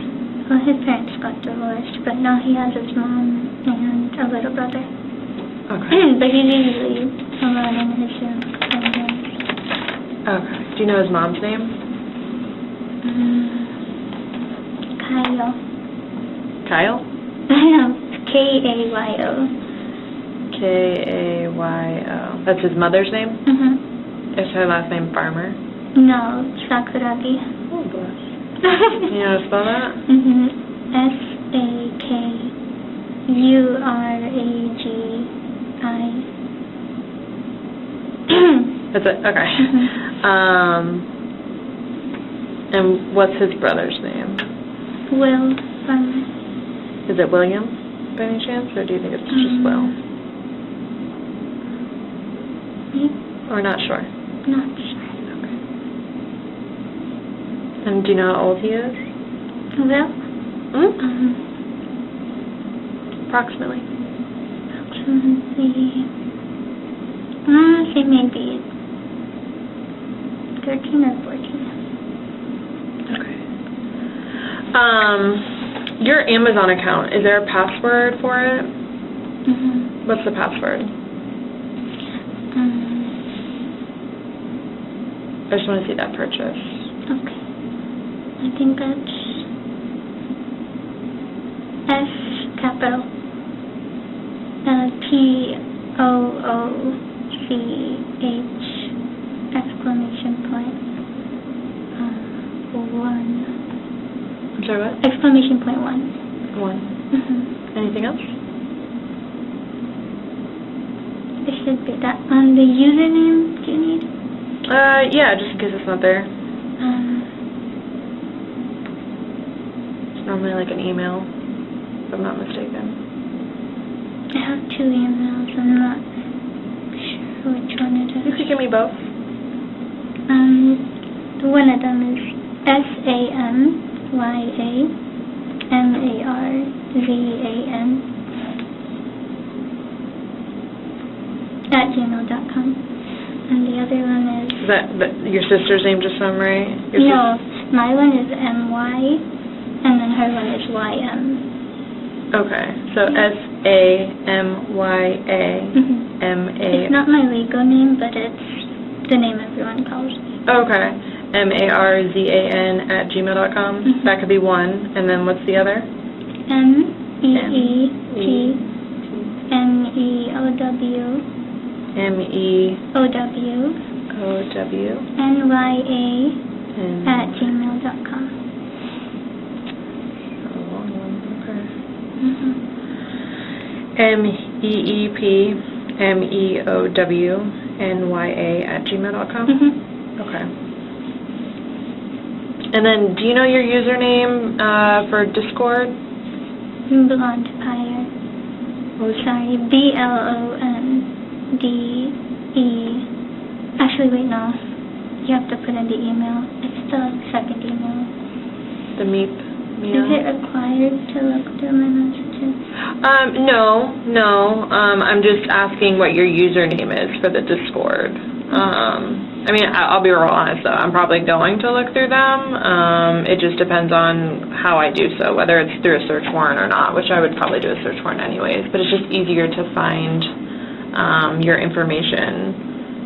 Well, his parents got divorced, but now he has his mom and a little brother.
Okay.
But he's usually alone in his room.
Okay. Do you know his mom's name?
Kyle.
Kyle?
K-A-Y-O.
K-A-Y-O. That's his mother's name?
Mm-hmm.
Is her last name Farmer?
No, Sakuragi.
Oh, bless. You know how to spell that?
Mm-hmm. S-A-K-U-R-A-G-I.
That's it? Okay. And what's his brother's name?
Will Farmer.
Is it William, by any chance, or do you think it's just Will?
Me?
Or not sure?
not sure.
Okay. And do you know how old he is?
Well,
Approximately.
approximately, I want to say maybe 13 or 14.
Okay. Your Amazon account, is there a password for it? What's the password? I just want to see that purchase.
Okay. I think that's S capital TOOCH exclamation point 1.
I'm sorry, what?
Exclamation point 1.
1. Anything else?
It should be that. The username, do you need?
Yeah, just in case it's not there. It's normally like an email, if I'm not mistaken.
I have 2 emails. I'm not sure which one it
You
is.
could give me both.
One of them is SaymaMarzan@gmail.com. And the other one is...
Is that your sister's name, just so I'm right?
No, my one is MY, and then her one is YM.
Okay, so SAMYAMA.
It's not my legal name, but it's the name everyone calls me.
Okay, MARZAN@gmail.com. That could be one, and then what's the other?
MEETMEOW NYA@gmail.com.
A long one, okay. MEEPMEOWNYA@gmail.com? Okay. And then, do you know your username for Discord?
Blonde Pyre.
Oh,
sorry, BLONDE. Actually, wait, no. You have to put in the email. It's the second email.
The MEEP.
Is it required to look through my messages?
No. I'm just asking what your username is for the Discord. I mean, I'll be real honest, though. I'm probably going to look through them. It just depends on how I do so, whether it's through a search warrant or not, which I would probably do a search warrant anyways. But it's just easier to find your information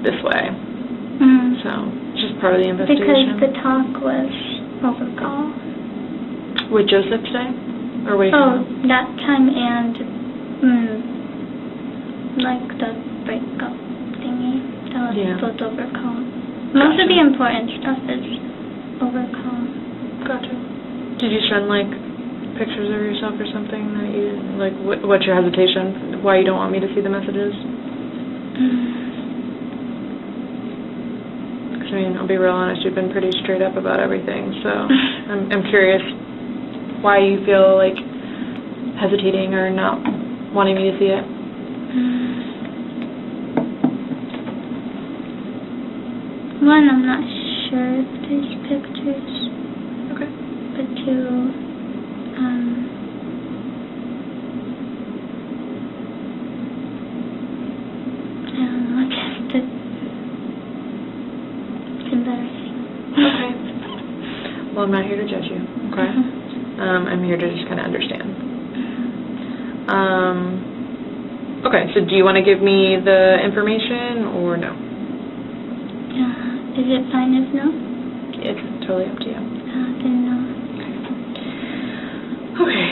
this way. So, it's just part of the investigation.
Because the talk was over call.
With Joseph today? Or what?
That time and, like the breakup thingy. That was both over call. Most of the important stuff is over call.
Gotcha. Did you send, like, pictures of yourself or something that you, like, what's your hesitation? Why you don't want me to see the messages? Because, I mean, I'll be real honest, you've been pretty straight up about everything, so I'm curious why you feel, like, hesitating or not wanting me to see it.
One, I'm not sure if there's pictures.
Okay.
But 2, I don't know, just it's embarrassing.
Okay. Well, I'm not here to judge you, okay? I'm here to just kind of understand. Okay, so do you want to give me the information or no?
Is it fine if no?
It's totally up to you.
Then no.
Okay.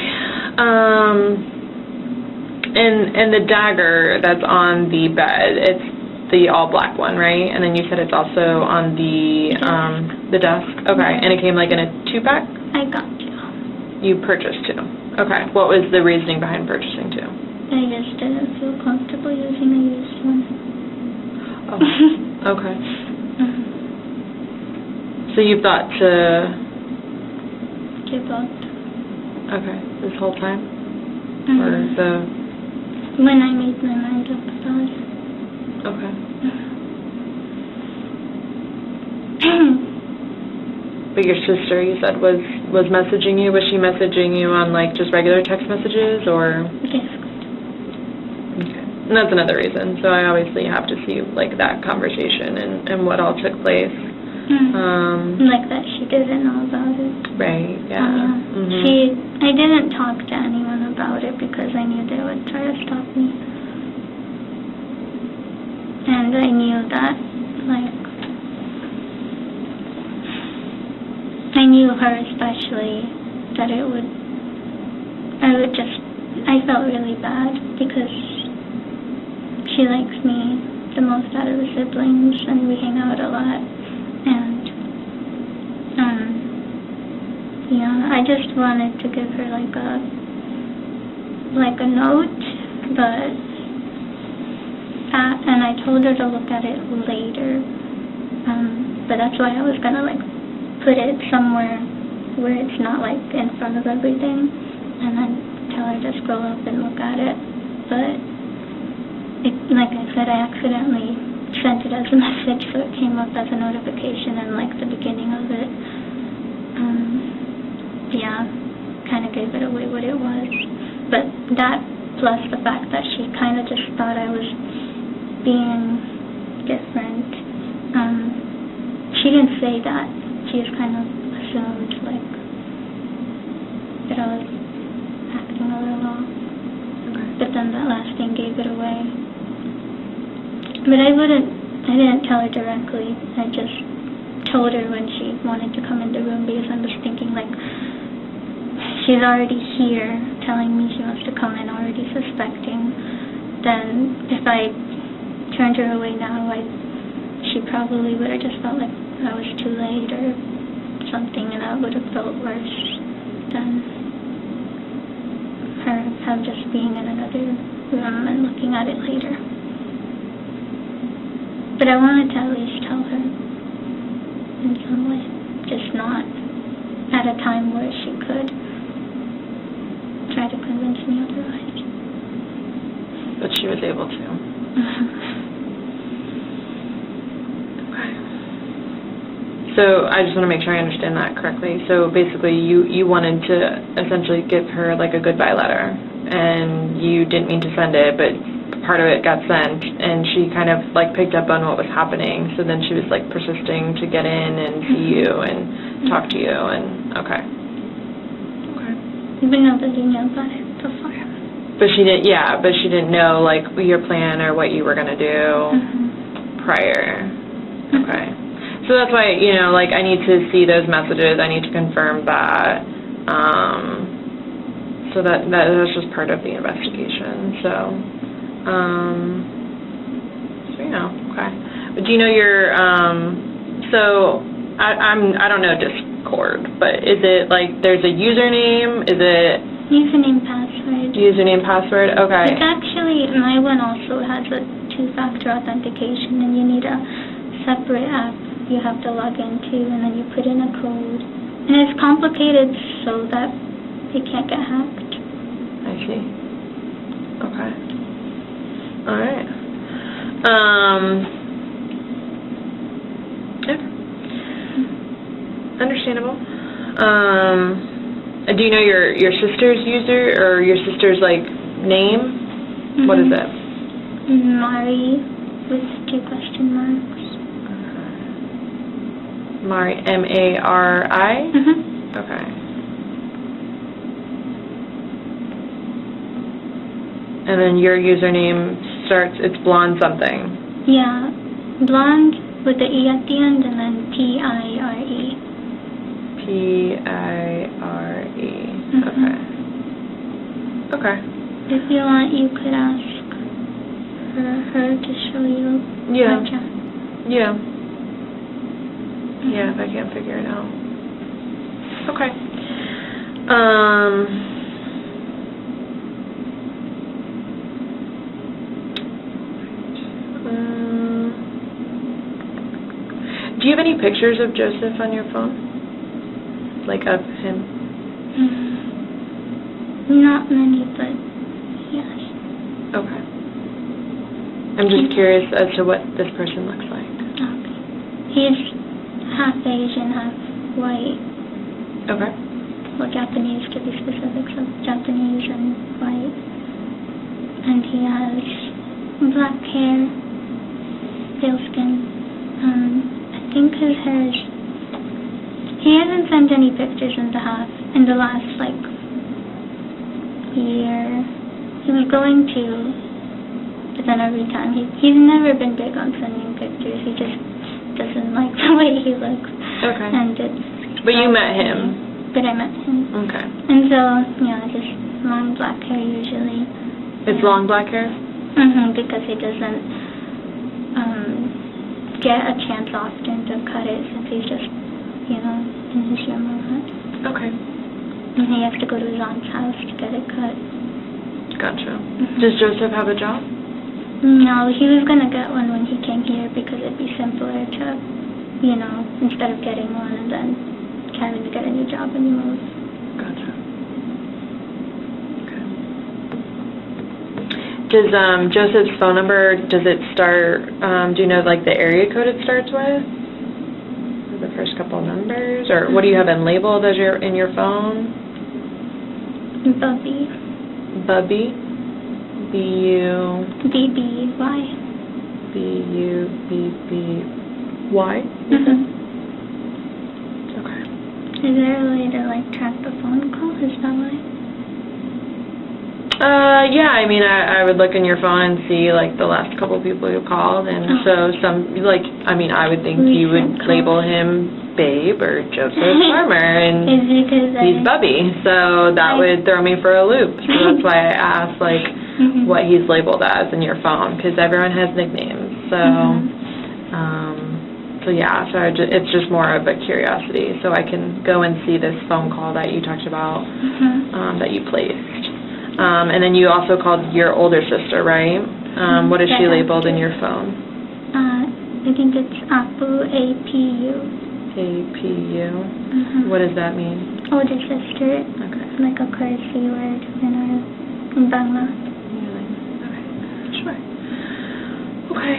And the dagger that's on the bed, it's the all black one, right? And then you said it's also on the desk. Okay. And it came like in a 2-pack?
I got 2.
You purchased 2. Okay. What was the reasoning behind purchasing 2?
I just didn't feel comfortable using a used one.
Oh. Okay. So you thought to...
Give up.
Okay. This whole time? Or the...
When I made my mind up about it.
Okay. But your sister, you said, was messaging you. Was she messaging you on, like, just regular text messages, or?
Yes.
Okay. And that's another reason. So I obviously have to see, like, that conversation and what all took place.
Like that she didn't know about it.
Right, yeah.
I didn't talk to anyone about it because I knew they would try to stop me. And I knew that, like, I knew her especially, that I felt really bad because she likes me the most out of the siblings and we hang out a lot. And, I just wanted to give her like a note, and I told her to look at it later, but that's why I was gonna like put it somewhere where it's not like in front of everything, and then tell her to scroll up and look at it, but like I said, I accidentally sent it as a message, so it came up as a notification in like the beginning of it. Kind of gave it away what it was. But that, plus the fact that she kind of just thought I was being different. She didn't say that. She just kind of assumed like that I was acting a little off. Okay. But then that last thing gave it away. But I didn't tell her directly. I just told her when she wanted to come in the room because I was thinking, like, she's already here telling me she wants to come in, already suspecting. Then if I turned her away now, she probably would have just felt like I was too late or something, and that would have felt worse than her just being in another room and looking at it later. But I wanted to at least tell her in some way, just not at a time where she could try to convince me otherwise.
But she was able to. Okay. So I just want to make sure I understand that correctly. So basically you wanted to essentially give her like a goodbye letter, and you didn't mean to send it, but part of it got sent, and she kind of like picked up on what was happening, so then she was like persisting to get in and see you and talk to you, and okay.
Even nobody knew about it before.
But she didn't know like your plan or what you were gonna do prior. Okay. So that's why, like I need to see those messages, I need to confirm that. So that's just part of the investigation. So okay. Do you know your, so I don't know Discord, but is it like there's a username? Is it?
Username, password.
Username, password, okay.
It's actually, my one also has a 2-factor authentication, and you need a separate app you have to log into, and then you put in a code. And it's complicated so that it can't get hacked.
I see. Okay. All right. Yeah. Understandable. Do you know your sister's user or your sister's like name? What is it?
Mari with 2 question marks.
Mari, M-A-R-I? Okay. And then your username it's blonde something.
Yeah, blonde with the E at the end, and then T-I-R-E. T-I-R-E.
Okay.
If you want, you could ask her to show you my chat.
Yeah. Yeah, if I can't figure it out. Okay. Do you have any pictures of Joseph on your phone? Like of him?
Not many, but yes.
Okay. I'm just curious as to what this person looks like.
Okay. He's half Asian, half white.
Okay.
Well, Japanese, to be specific, so Japanese and white. And he has black hair, pale skin. I think his hair is... He hasn't sent any pictures in the last, like, year. He was going to, but then every time, he's never been big on sending pictures. He just doesn't like the way he looks.
Okay.
And it's...
But you met him?
But I met him.
Okay.
And so, yeah, just long black hair usually.
It's long black hair?
Because he doesn't get a chance often to cut it since he's just, in his room a lot.
Okay.
And he has to go to his aunt's house to get it cut.
Gotcha. Does Joseph have a job?
No, he was going to get one when he came here because it'd be simpler to, instead of getting one and then having to get a new job when you move.
Gotcha. Okay. Does Joseph's phone number, does it start, do you know, like, the area code it starts with? Or the first couple numbers? Or what do you have in labeled as in your phone?
Bubby.
Bubby? B-U...
B-B-Y.
B-U-B-B-Y? Okay.
Is there a way to, like, track the phone call? Is that why?
Yeah, I mean, I would look in your phone and see, like, the last couple people you called, and so I would think you would label him Babe or Joseph Farmer, and he's Bubby, so that would throw me for a loop, so that's why I asked, like, what he's labeled as in your phone, because everyone has nicknames, so, it's just more of a curiosity, so I can go and see this phone call that you talked about, that you placed. And then you also called your older sister, right? What is she labeled in your phone?
I think it's Apu, A-P-U.
A-P-U? What does that mean?
Older sister.
Okay.
Like a courtesy word in Bangla.
Okay. Sure. Okay.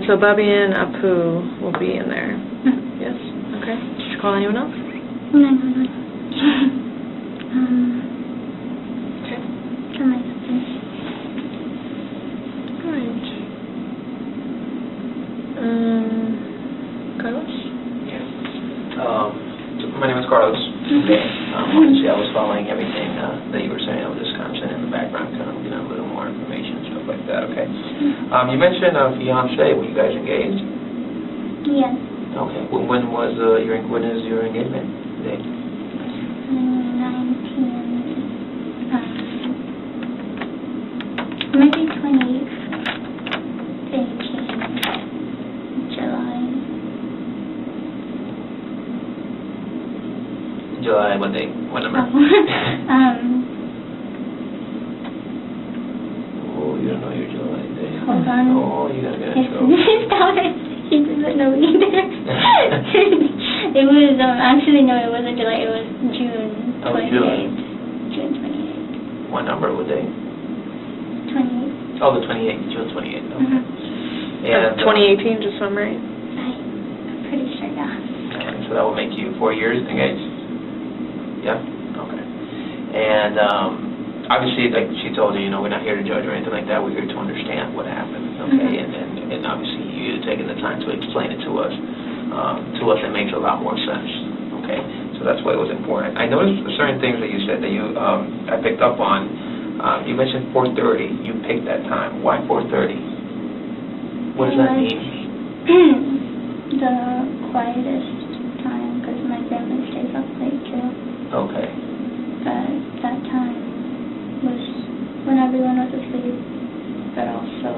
So Bubby and Apu will be in there. Yes? Okay. Did you call anyone else?
No.
Okay.
For my husband.
Right. Carlos?
Yeah. My name is Carlos. Okay. Obviously, I was following everything that you were saying. I was just kind of sitting in the background, kind of getting a little more information and stuff like that. Okay. You mentioned a fiance. Were you guys engaged?
Yes.
Okay. When is your engagement date?
19. Maybe 2018.
July, what date? What number?
Oh,
you don't know your July date.
Hold on.
Oh, you gotta get in trouble.
He doesn't know either. It was, actually, no, it wasn't July, it was June 28th. June 28th.
What number? What day?
28th.
Oh, the 28th, June 28th. Okay. And
2018, just so I'm right.
I'm pretty sure, yeah.
So that will make you 4 years engaged? Yeah? Okay. And obviously, like she told you, we're not here to judge or anything like that. We're here to understand what happened, okay? And obviously, you taking the time to explain it to us, it makes a lot more sense, okay? So that's why it was important. I noticed certain things that you said that I picked up on. You mentioned 4:30. You picked that time. Why 4:30? What does that mean?
The quietest time, because my family stays up late too.
Okay.
But that time was when everyone was asleep, but also,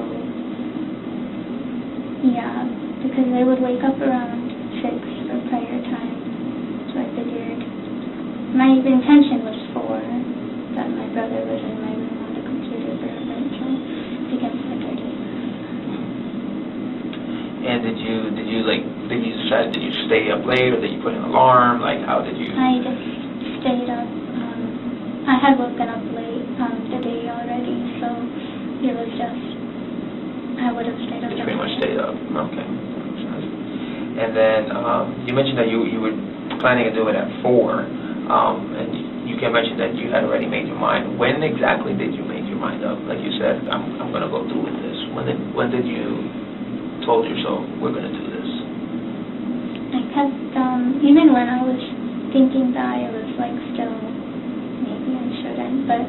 yeah, because they would wake up around 6 for prayer time, so I figured my intention was 4, but my brother was in my room on the computer for a bit, so it became 4:30.
And did you stay up late, or did you put an alarm? Like, how did you?
I just stayed up. I had woken up late the day already, so it was just, I would have stayed up.
You pretty much stayed up. Okay. And then you mentioned that you would planning to do it at 4, and you can mention that you had already made your mind. When exactly did you make your mind up? Like you said, I'm going to go through with this. When did you told yourself we're going to do this?
I kept, even when I was thinking that, I was like still, maybe I shouldn't, but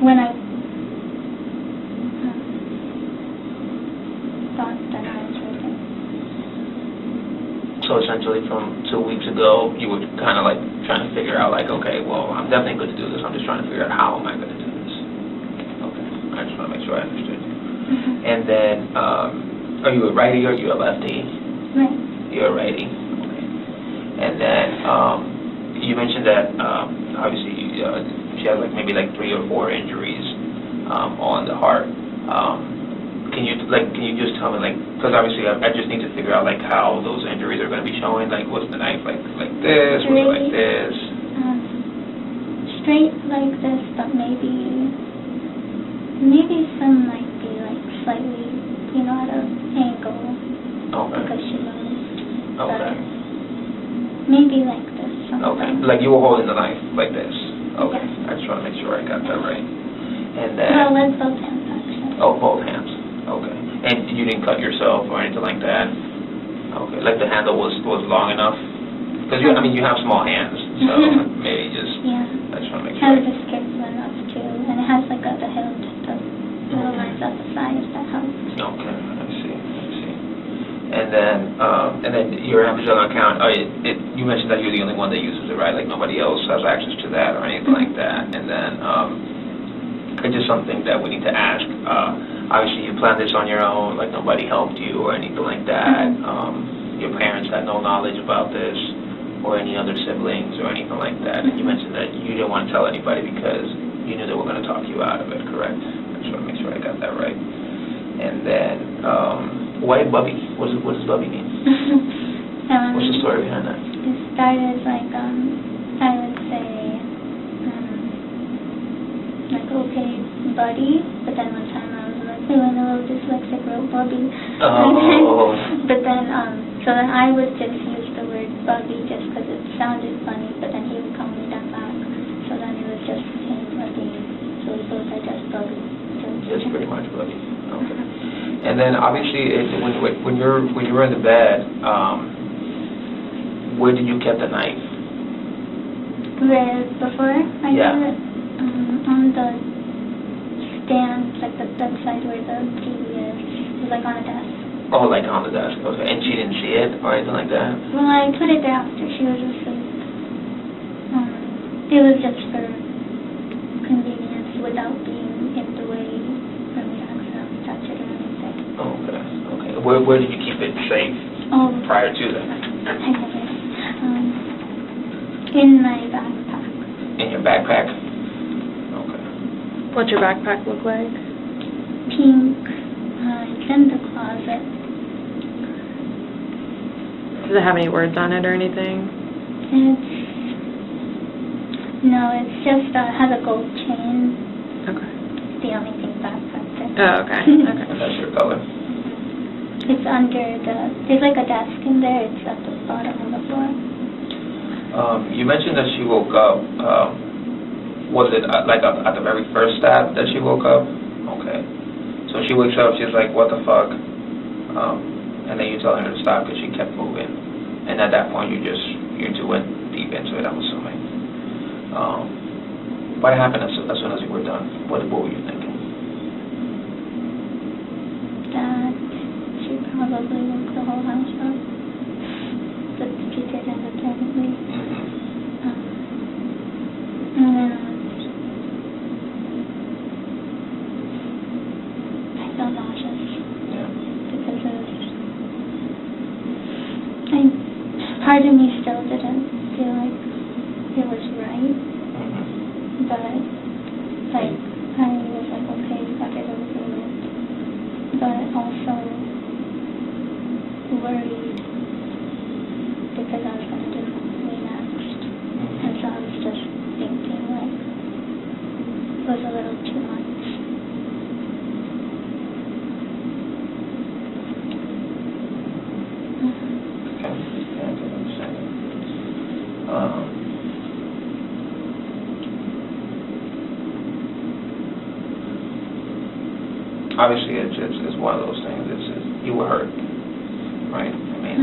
when I thought that I was ready.
So essentially from 2 weeks ago, you were kind of like trying to figure out like, okay, well, I'm definitely going to do this. I'm just trying to figure out how am I going to do this. Okay, I just want to make sure I understood you. And then, are you a righty or are you a lefty?
Right.
You're a righty. Okay. And then, you mentioned that, obviously, she has like maybe like 3 or 4 injuries on the heart. Can you just tell me, like, because obviously I just need to figure out like how those injuries are going to be showing. Like, was the knife like this? Was it like this?
Straight like this, but maybe some might be like slightly, at an angle.
Okay.
Because she knows.
Okay.
Maybe like this.
Okay. Like you were holding the knife like this. Okay.
Yes.
I just want to make sure I got that right. And then.
Well, with both hands actually.
Oh, both hands. Okay. And you didn't cut yourself or anything like that? Okay. Like the handle was long enough? Because you have small hands, so maybe just.
Yeah.
I just want to make
It
sure.
has a skirtful enough too, and it has like the hilt, the little lines at the sides that helps.
Okay, I see. And then your Amazon account. You mentioned that you're the only one that uses it, right? Like nobody else has access to that or anything like that. And then it's just something that we need to ask. Obviously, you planned this on your own. Like nobody helped you or anything like that. Your parents had no knowledge about this, or any other siblings or anything like that. And you mentioned that you didn't want to tell anybody because you knew they were going to talk you out of it, correct? I just want to make sure I got that right. And then, why Bubby? What does Bubby mean? What's the story behind that?
It started like, I would say, like, okay, buddy, but then one time I was like feeling a little dyslexic, wrote Bubby.
Oh.
But then, so then I would just use the word Bubby just because it sounded funny, but then he would call me that back. So then it was just him again. So we both are just Bubby. So
It's pretty much Bubby. Okay. And then obviously, when you were in the bed, where did you keep the knife?
Before I did it, on the stand, like the bedside where the TV is. It was like on a desk.
Oh, like on the desk. Okay. And she didn't see it or anything like that?
Well, I put it there after she was asleep. It was just for convenience without being in the way for me to accidentally touch it or anything.
Okay. Where did you keep it safe prior to that?
I have it. In my backpack.
In your backpack? Okay.
What's your backpack look like?
Pink. It's in the closet.
Does it have any words on it or anything?
It's just has a gold chain.
Okay.
It's the only thing backpack there.
Oh, okay. Okay.
And that's your color?
It's under there's like a desk in there. It's at the bottom of the floor.
You mentioned that she woke up. Was it like at the very first stab that she woke up? Okay. So she wakes up, she's like, what the fuck? And then you tell her to stop because she kept moving. And at that point, you two went deep into it, I'm assuming. What happened as soon as you were done? What were you thinking?
That she probably woke the whole house up. But she did end up technically. And then I felt nauseous.
Yeah.
Because part of me still didn't feel like it was right. But, like, I was like, okay, got it over with. But also worried because I was going to do
obviously it's one of those things. You were hurt, right? I mean,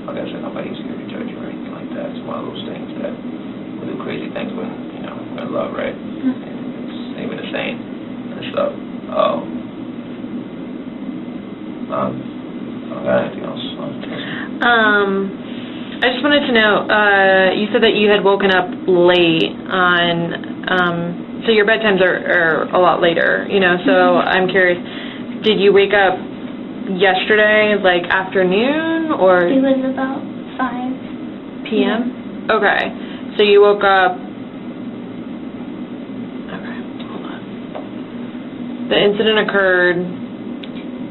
like I said, nobody's here to judge you or anything like that. It's one of those things that we do crazy things when, we're in love, right? And it's even the same and stuff. I don't got anything else.
I just wanted to know, you said that you had woken up late on, so your bedtimes are a lot later, so I'm curious, did you wake up yesterday, like afternoon, or?
It was about 5
p.m.? Okay. So you woke up, okay, hold on. The incident occurred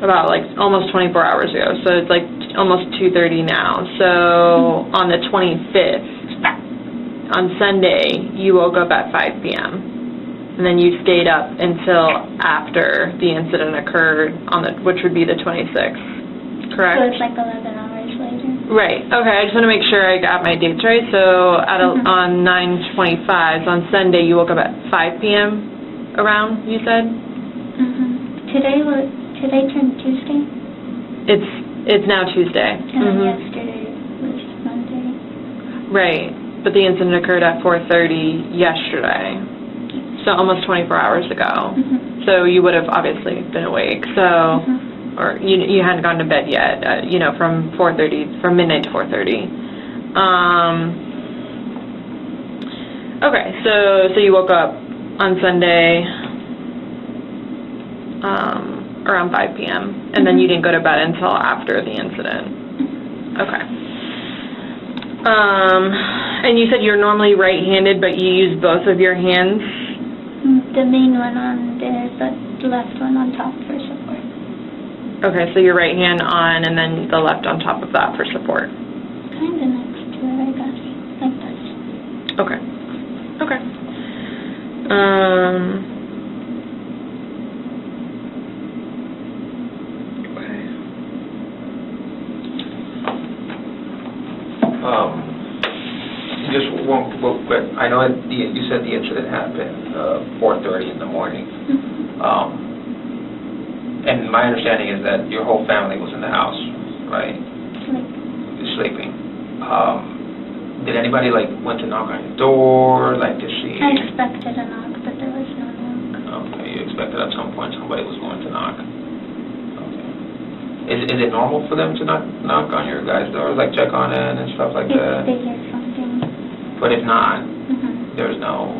about like almost 24 hours ago, so it's like almost 2:30 now. So on the 25th, on Sunday, you woke up at 5 p.m. and then you stayed up until after the incident occurred which would be the 26th, correct?
So it's like 11 hours later.
Right. Okay. I just want to make sure I got my dates right. So on 9/25, on Sunday, you woke up at 5 p.m. around, you said?
Today turned Tuesday.
It's now Tuesday.
And then yesterday was Monday.
Right. But the incident occurred at 4:30 yesterday. So almost 24 hours ago. So you would have obviously been awake. So, or you hadn't gone to bed yet. From midnight to 4:30. Okay. So you woke up on Sunday around 5 p.m. and then you didn't go to bed until after the incident. Okay. And you said you're normally right-handed, but you use both of your hands?
The main one on there, but the left one on top for support.
Okay, so your right hand on and then the left on top of that for support.
Kind of next to it, I guess. Like this.
Okay. Okay.
Just one quick. I know you said the incident happened 4:30 in the morning. And my understanding is that your whole family was in the house, right? Sleeping. Did anybody went to knock on your door, to see?
I expected a knock, but there was no knock.
Okay, you expected at some point somebody was going to knock. Okay. Is it normal for them to knock on your guys' doors, check on it and stuff like that?
If they hear something.
But if not, there's no.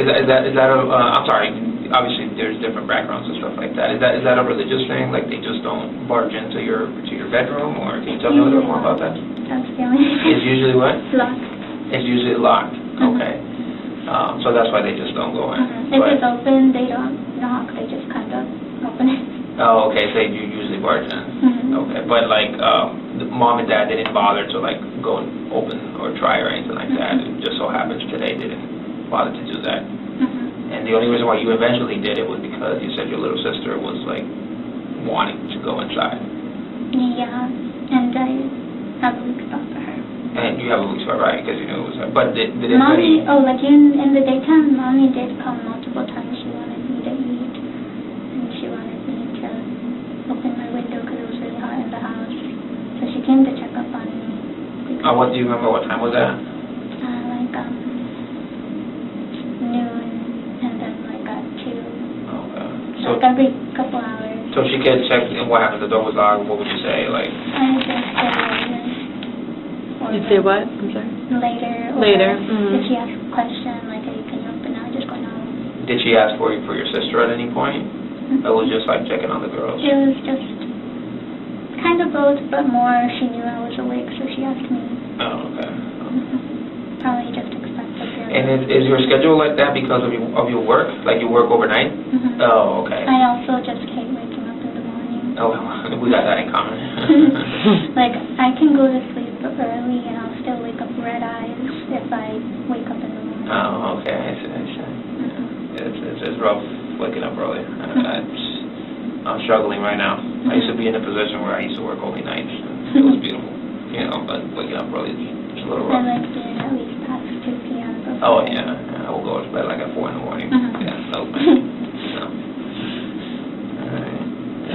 Is that I'm sorry. Obviously, there's different backgrounds and stuff like that. Is that a religious thing? They just don't barge into your bedroom, or can you tell me a little bit more about that?
That's the only thing.
It's usually what?
Locked.
It's usually locked. Okay. So that's why they just don't go in.
If it's open, they don't knock. They just kind of open it.
Oh, okay. So you usually barge in. Okay. But the mom and dad didn't bother to go and open or try or anything like that. It just so happens today they didn't bother to do that. And the only reason why you eventually did it was because you said your little sister was wanting to go inside.
Yeah, and I have a weak spot for her.
And you have a weak spot, right? Because you knew it was her. But did
Mommy, in the daytime, Mommy did come multiple times. She wanted me to eat, and she wanted me to open my window because it was really hot in the house. So she came to check up on me.
What do you remember? What time was that?
Noon, and then at 2.
Okay.
So every couple hours.
So she could check, and what happened? The door was locked. What would you say?
I just said later.
You'd say what? I'm sorry.
Later.
Later.
If she asks a question, hey, can you open now? Just go no.
Did she ask for your sister at any point? Or was it just checking on the girls?
It was just kind of both, but more she knew I was awake, so she asked me.
Oh, okay.
Probably just expected her.
And is your schedule like that because of your work? You work overnight? Oh, okay.
I also just hate waking up in the morning.
Oh, we got that in common.
I can go to sleep early and I'll still wake up red eyes if I wake up in the morning.
Oh, okay. I see. It's rough waking up early. I'm struggling right now. I used to be in a position where I used to work only nights. It was beautiful, but waking up early is a little rough.
I doing at least past 2 p.m.
Oh, yeah. I will go to bed at 4 in the morning. Yeah, no.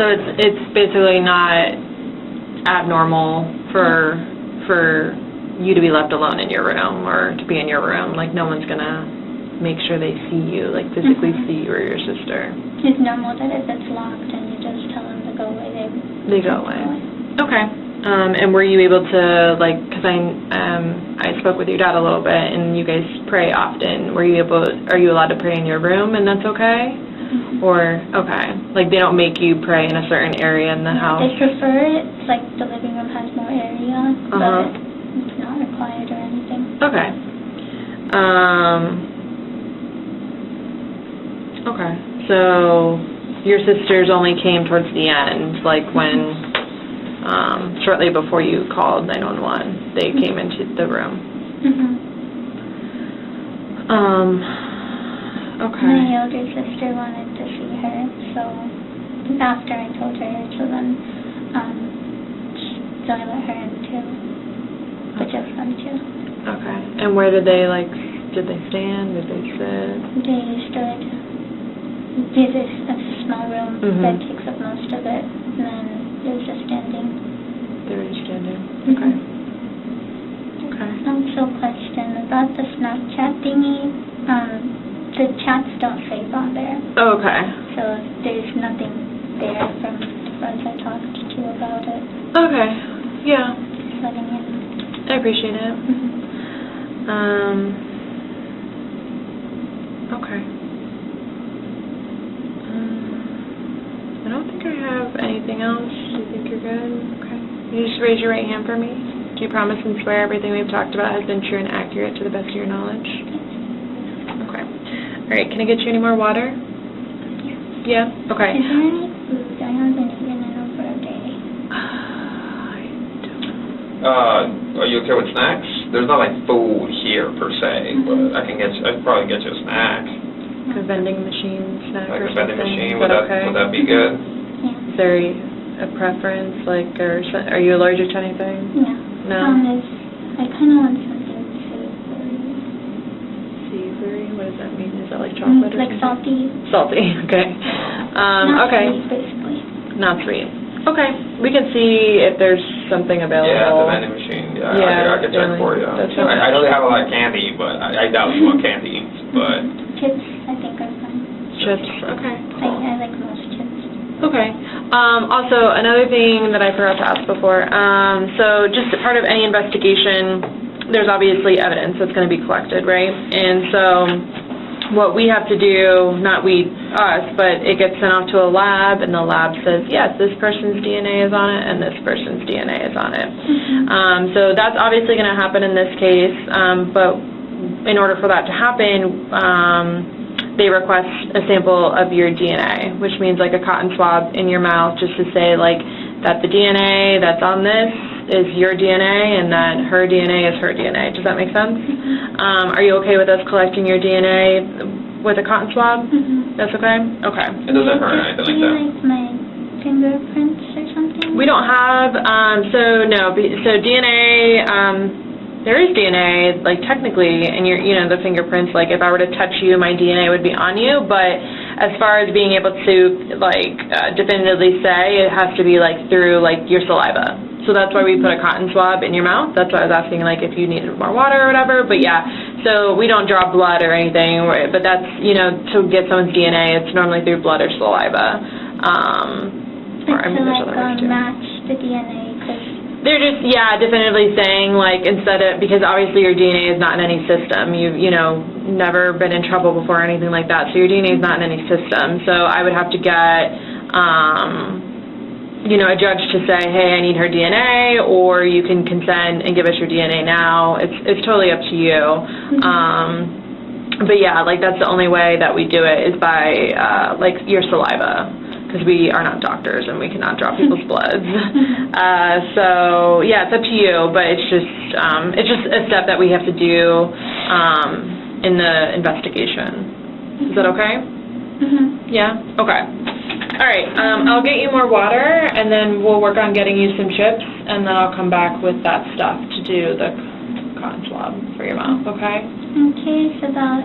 So it's basically not abnormal for you to be left alone in your room or to be in your room. Like, no one's gonna make sure they see you, like physically see you or your sister.
It's normal that if it's locked and you just tell them to go away,
they go away. Okay. And were you able to, like, because I spoke with your dad a little bit, and you guys pray often. Are you allowed to pray in your room, and that's okay? Or, okay, like they don't make you pray in a certain area in the house?
They prefer it, like the living room has more area, but it's not required or anything.
Okay. Okay, so your sisters only came towards the end, like when, shortly before you called 911, they came into the room. Okay.
My older sister wanted to see her, so after I told her, so then so I let her in too, but just them too.
Okay. And where did they, like, did they stand? Did they sit?
They stood. There's a small room that takes up most of it, and then there's just standing.
They were just standing. Okay. Okay.
Also, question about the Snapchat thingy. The chats don't save on there.
Okay.
So there's nothing there from the friends I talked to about it.
Okay. Yeah.
Just letting you know.
I appreciate it. Okay. I don't think I have anything else. You think you're good? Okay. You just raise your right hand for me. Do you promise and swear everything we've talked about has been true and accurate to the best of your knowledge? Okay. All right. Can I get you any more water? Yeah? Okay.
Is there any food? I haven't eaten in over a day.
I don't know.
Are you okay with snacks? There's not like food here per se, but I can probably get you a snack.
A vending machine snack
Like
or
a vending
something?
machine,
Is
would
okay?
that be good?
Yeah.
Is there a preference, like, or are you allergic to anything?
No.
No?
I kind of want something savory.
Savory? What does that mean? Is that like chocolate or
Like
something?
salty.
Salty, okay.
Not
Okay.
sweet, basically.
Not sweet. Okay, we can see if there's something available.
Yeah, the vending machine. Yeah, I can check for you. I know they have a lot of candy, but I doubt you want candy. But
Chips, I think, are fine.
Chips, okay.
I like most chips.
Okay. Also, another thing that I forgot to ask before, so just part of any investigation, there's obviously evidence that's going to be collected, right? And so what we have to do, not us, but it gets sent off to a lab, and the lab says, yes, this person's DNA is on it, and this person's DNA is on it. So that's obviously going to happen in this case, but in order for that to happen, they request a sample of your DNA, which means like a cotton swab in your mouth, just to say like that the DNA that's on this is your DNA and that her DNA is her DNA. Does that make sense? Are you okay with us collecting your DNA with a cotton swab? That's okay? Okay.
it doesn't hurt or anything like that.
Like my fingerprints or something?
We don't have, so DNA, there is DNA, like technically, and the fingerprints, like if I were to touch you, my DNA would be on you, but as far as being able to, like, definitively say, it has to be, like, through, like, your saliva. So that's why we put a cotton swab in your mouth. That's why I was asking, like, if you needed more water or whatever, but yeah, so we don't draw blood or anything, but that's, to get someone's DNA, it's normally through blood or saliva. Or, I mean, there's other ways too.
Match the DNA, because
they're just, definitively saying, like, instead of, because obviously your DNA is not in any system. You've, never been in trouble before or anything like that, so your DNA is not in any system. So I would have to get, a judge to say, hey, I need her DNA, or you can consent and give us your DNA now. It's totally up to you. But yeah, like, that's the only way that we do it is by, like, your saliva, because we are not doctors and we cannot draw people's bloods. So yeah, it's up to you, but it's just a step that we have to do in the investigation. Is that okay? Yeah? Okay. All right. I'll get you more water, and then we'll work on getting you some chips, and then I'll come back with that stuff to do the cotton swab for your mouth, okay?
I'm curious about,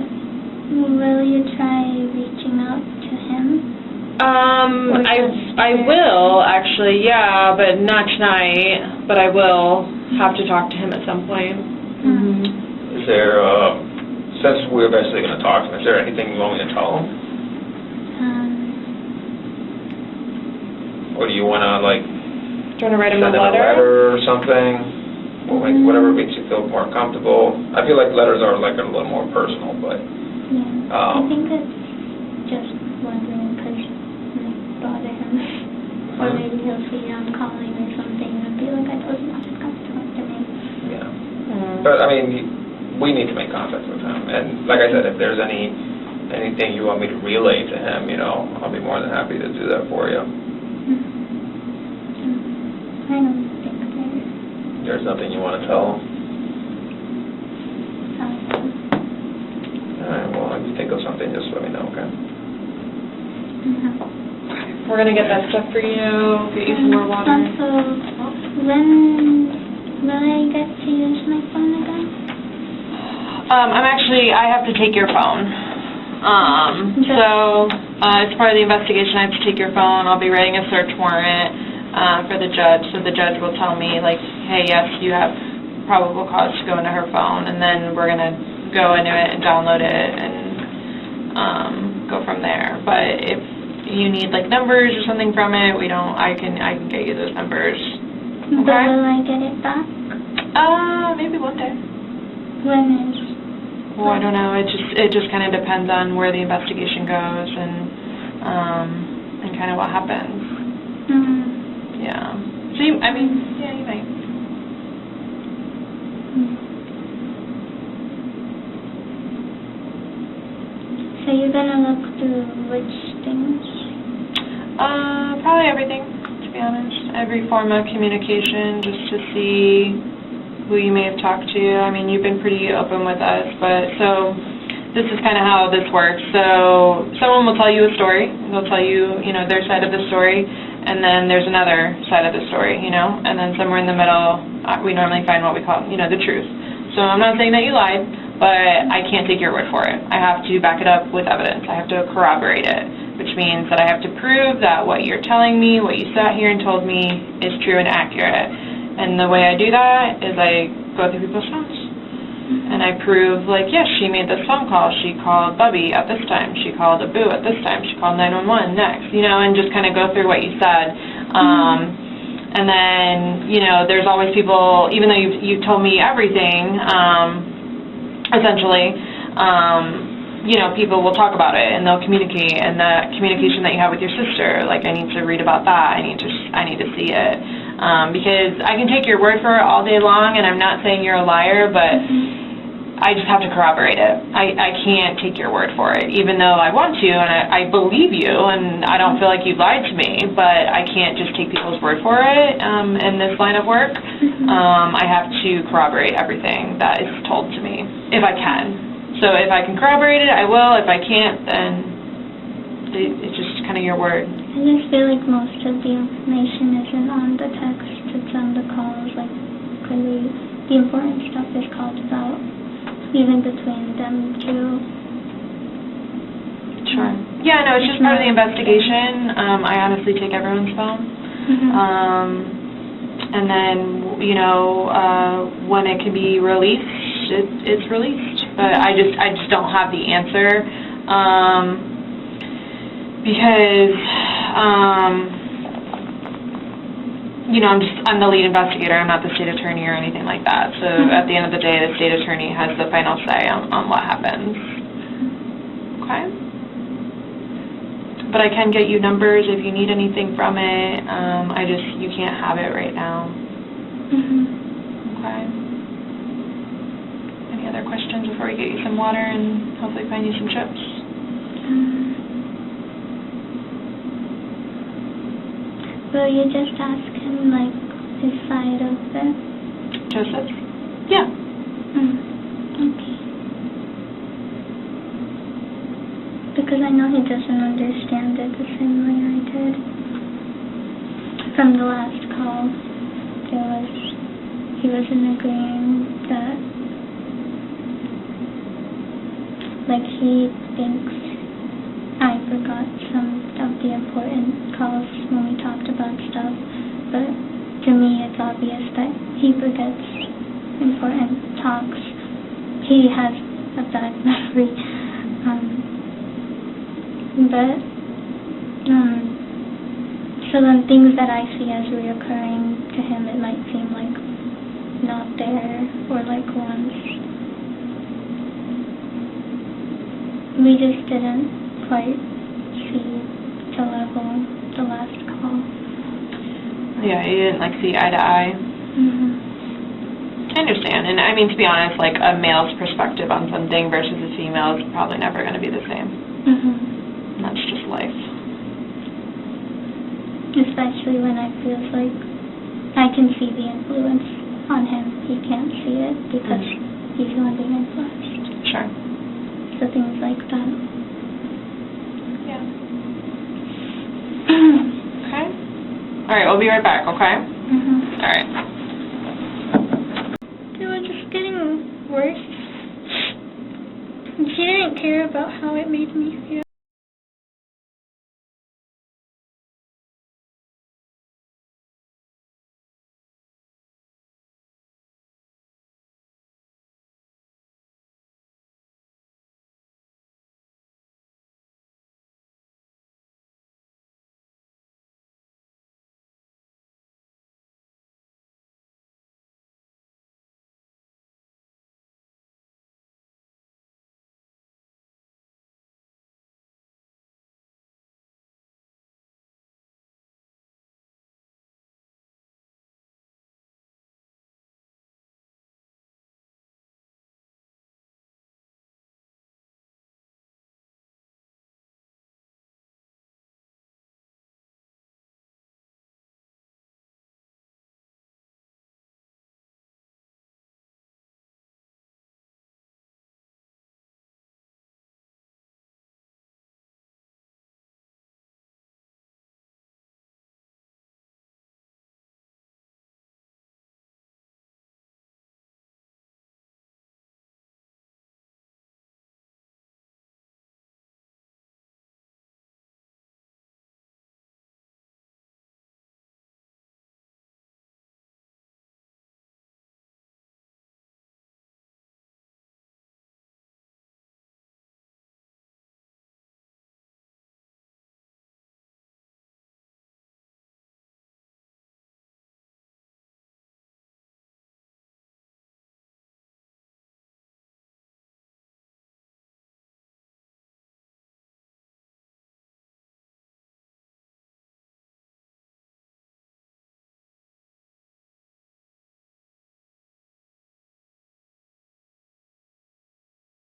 will you try reaching out to him?
I will, actually, yeah, but not tonight, but I will have to talk to him at some point.
Mm-hmm.
Is there, since we're eventually going to talk to him, is there anything you want me to tell him? Or do you want to, like,
Do you want to write him
send
a
him a
letter?
letter or something? Or like, whatever makes you feel more comfortable. I feel like letters are like a little more personal, but...
Yeah, I think it's just wondering because it might bother him. Or maybe he'll see I'm calling or something and be like, I told you not to come talk to me.
Yeah. But, I mean, we need to make contact with him. And like I said, if there's anything you want me to relay to him, you know, I'll be more than happy to do that for you.
I don't think
There's nothing you want to tell him? All right, well, if you think of something, just let me know, okay?
We're going to get that stuff for you, get you some more water.
Also, when will I get to use my phone again?
I have to take your phone. So, as part of the investigation, I have to take your phone. I'll be writing a search warrant for the judge, so the judge will tell me, like, hey, yes, you have probable cause to go into her phone, and then we're going to go into it and download it and go from there. But if you need, like, numbers or something from it, I can get you those numbers. Okay?
But will I get it back?
Maybe one day.
When is?
Well, I don't know. It just kind of depends on where the investigation goes and kind of what happens. Yeah. So you might.
So you're gonna look through which things?
Probably everything, to be honest. Every form of communication, just to see who you may have talked to. I mean, you've been pretty open with us, but so this is kind of how this works. So someone will tell you a story. They'll tell you, their side of the story, and then there's another side of the story, and then somewhere in the middle, we normally find what we call, the truth. So I'm not saying that you lied, but I can't take your word for it. I have to back it up with evidence. I have to corroborate it, which means that I have to prove that what you're telling me, what you sat here and told me, is true and accurate. And the way I do that is I go through people's phones. And I prove, like, yes, she made this phone call. She called Bubby at this time. She called Abu at this time. She called 911 next, and just kind of go through what you said. And then, there's always people, even though you've told me everything, essentially, people will talk about it and they'll communicate, and the communication that you have with your sister, like, I need to read about that. I need to see it. Because I can take your word for it all day long, and I'm not saying you're a liar, but I just have to corroborate it. I can't take your word for it, even though I want to, and I believe you, and I don't feel like you lied to me, but I can't just take people's word for it in this line of work. I have to corroborate everything that is told to me, if I can. So if I can corroborate it, I will. If I can't, then it's just kind of your word.
I just feel like most of the information isn't on the text, it's on the calls, like, clearly the important stuff is called out, even between them two.
Sure. Yeah, no, it's just part of the investigation. I honestly take everyone's phone. And then, when it can be released, it's released. But I just don't have the answer. Because, I'm the lead investigator. I'm not the state attorney or anything like that. So at the end of the day, the state attorney has the final say on what happens. Okay? But I can get you numbers if you need anything from it. You can't have it right now. Okay? Any other questions before we get you some water and hopefully find you some chips?
Will you just ask him, like, his side of it?
Joseph? Yeah.
Okay. Because I know he doesn't understand it the same way I did. From the last call, he wasn't agreeing that, like, he thinks I forgot some of the the important calls when we talked about stuff, but to me it's obvious that he forgets important talks. He has a bad memory. So then things that I see as reoccurring to him, it might seem like not there, or like once. We just didn't quite see the level the last call.
Yeah, you didn't like see eye to eye. I understand, and I mean, to be honest, like a male's perspective on something versus a female is probably never going to be the same. And that's just life.
Especially when I feel like I can see the influence on him. He can't see it because he's the one being influenced.
Sure.
So things like that.
Yeah. Okay. All right, we'll be right back, okay? All right.
It was just getting worse. She didn't care about how it made me feel.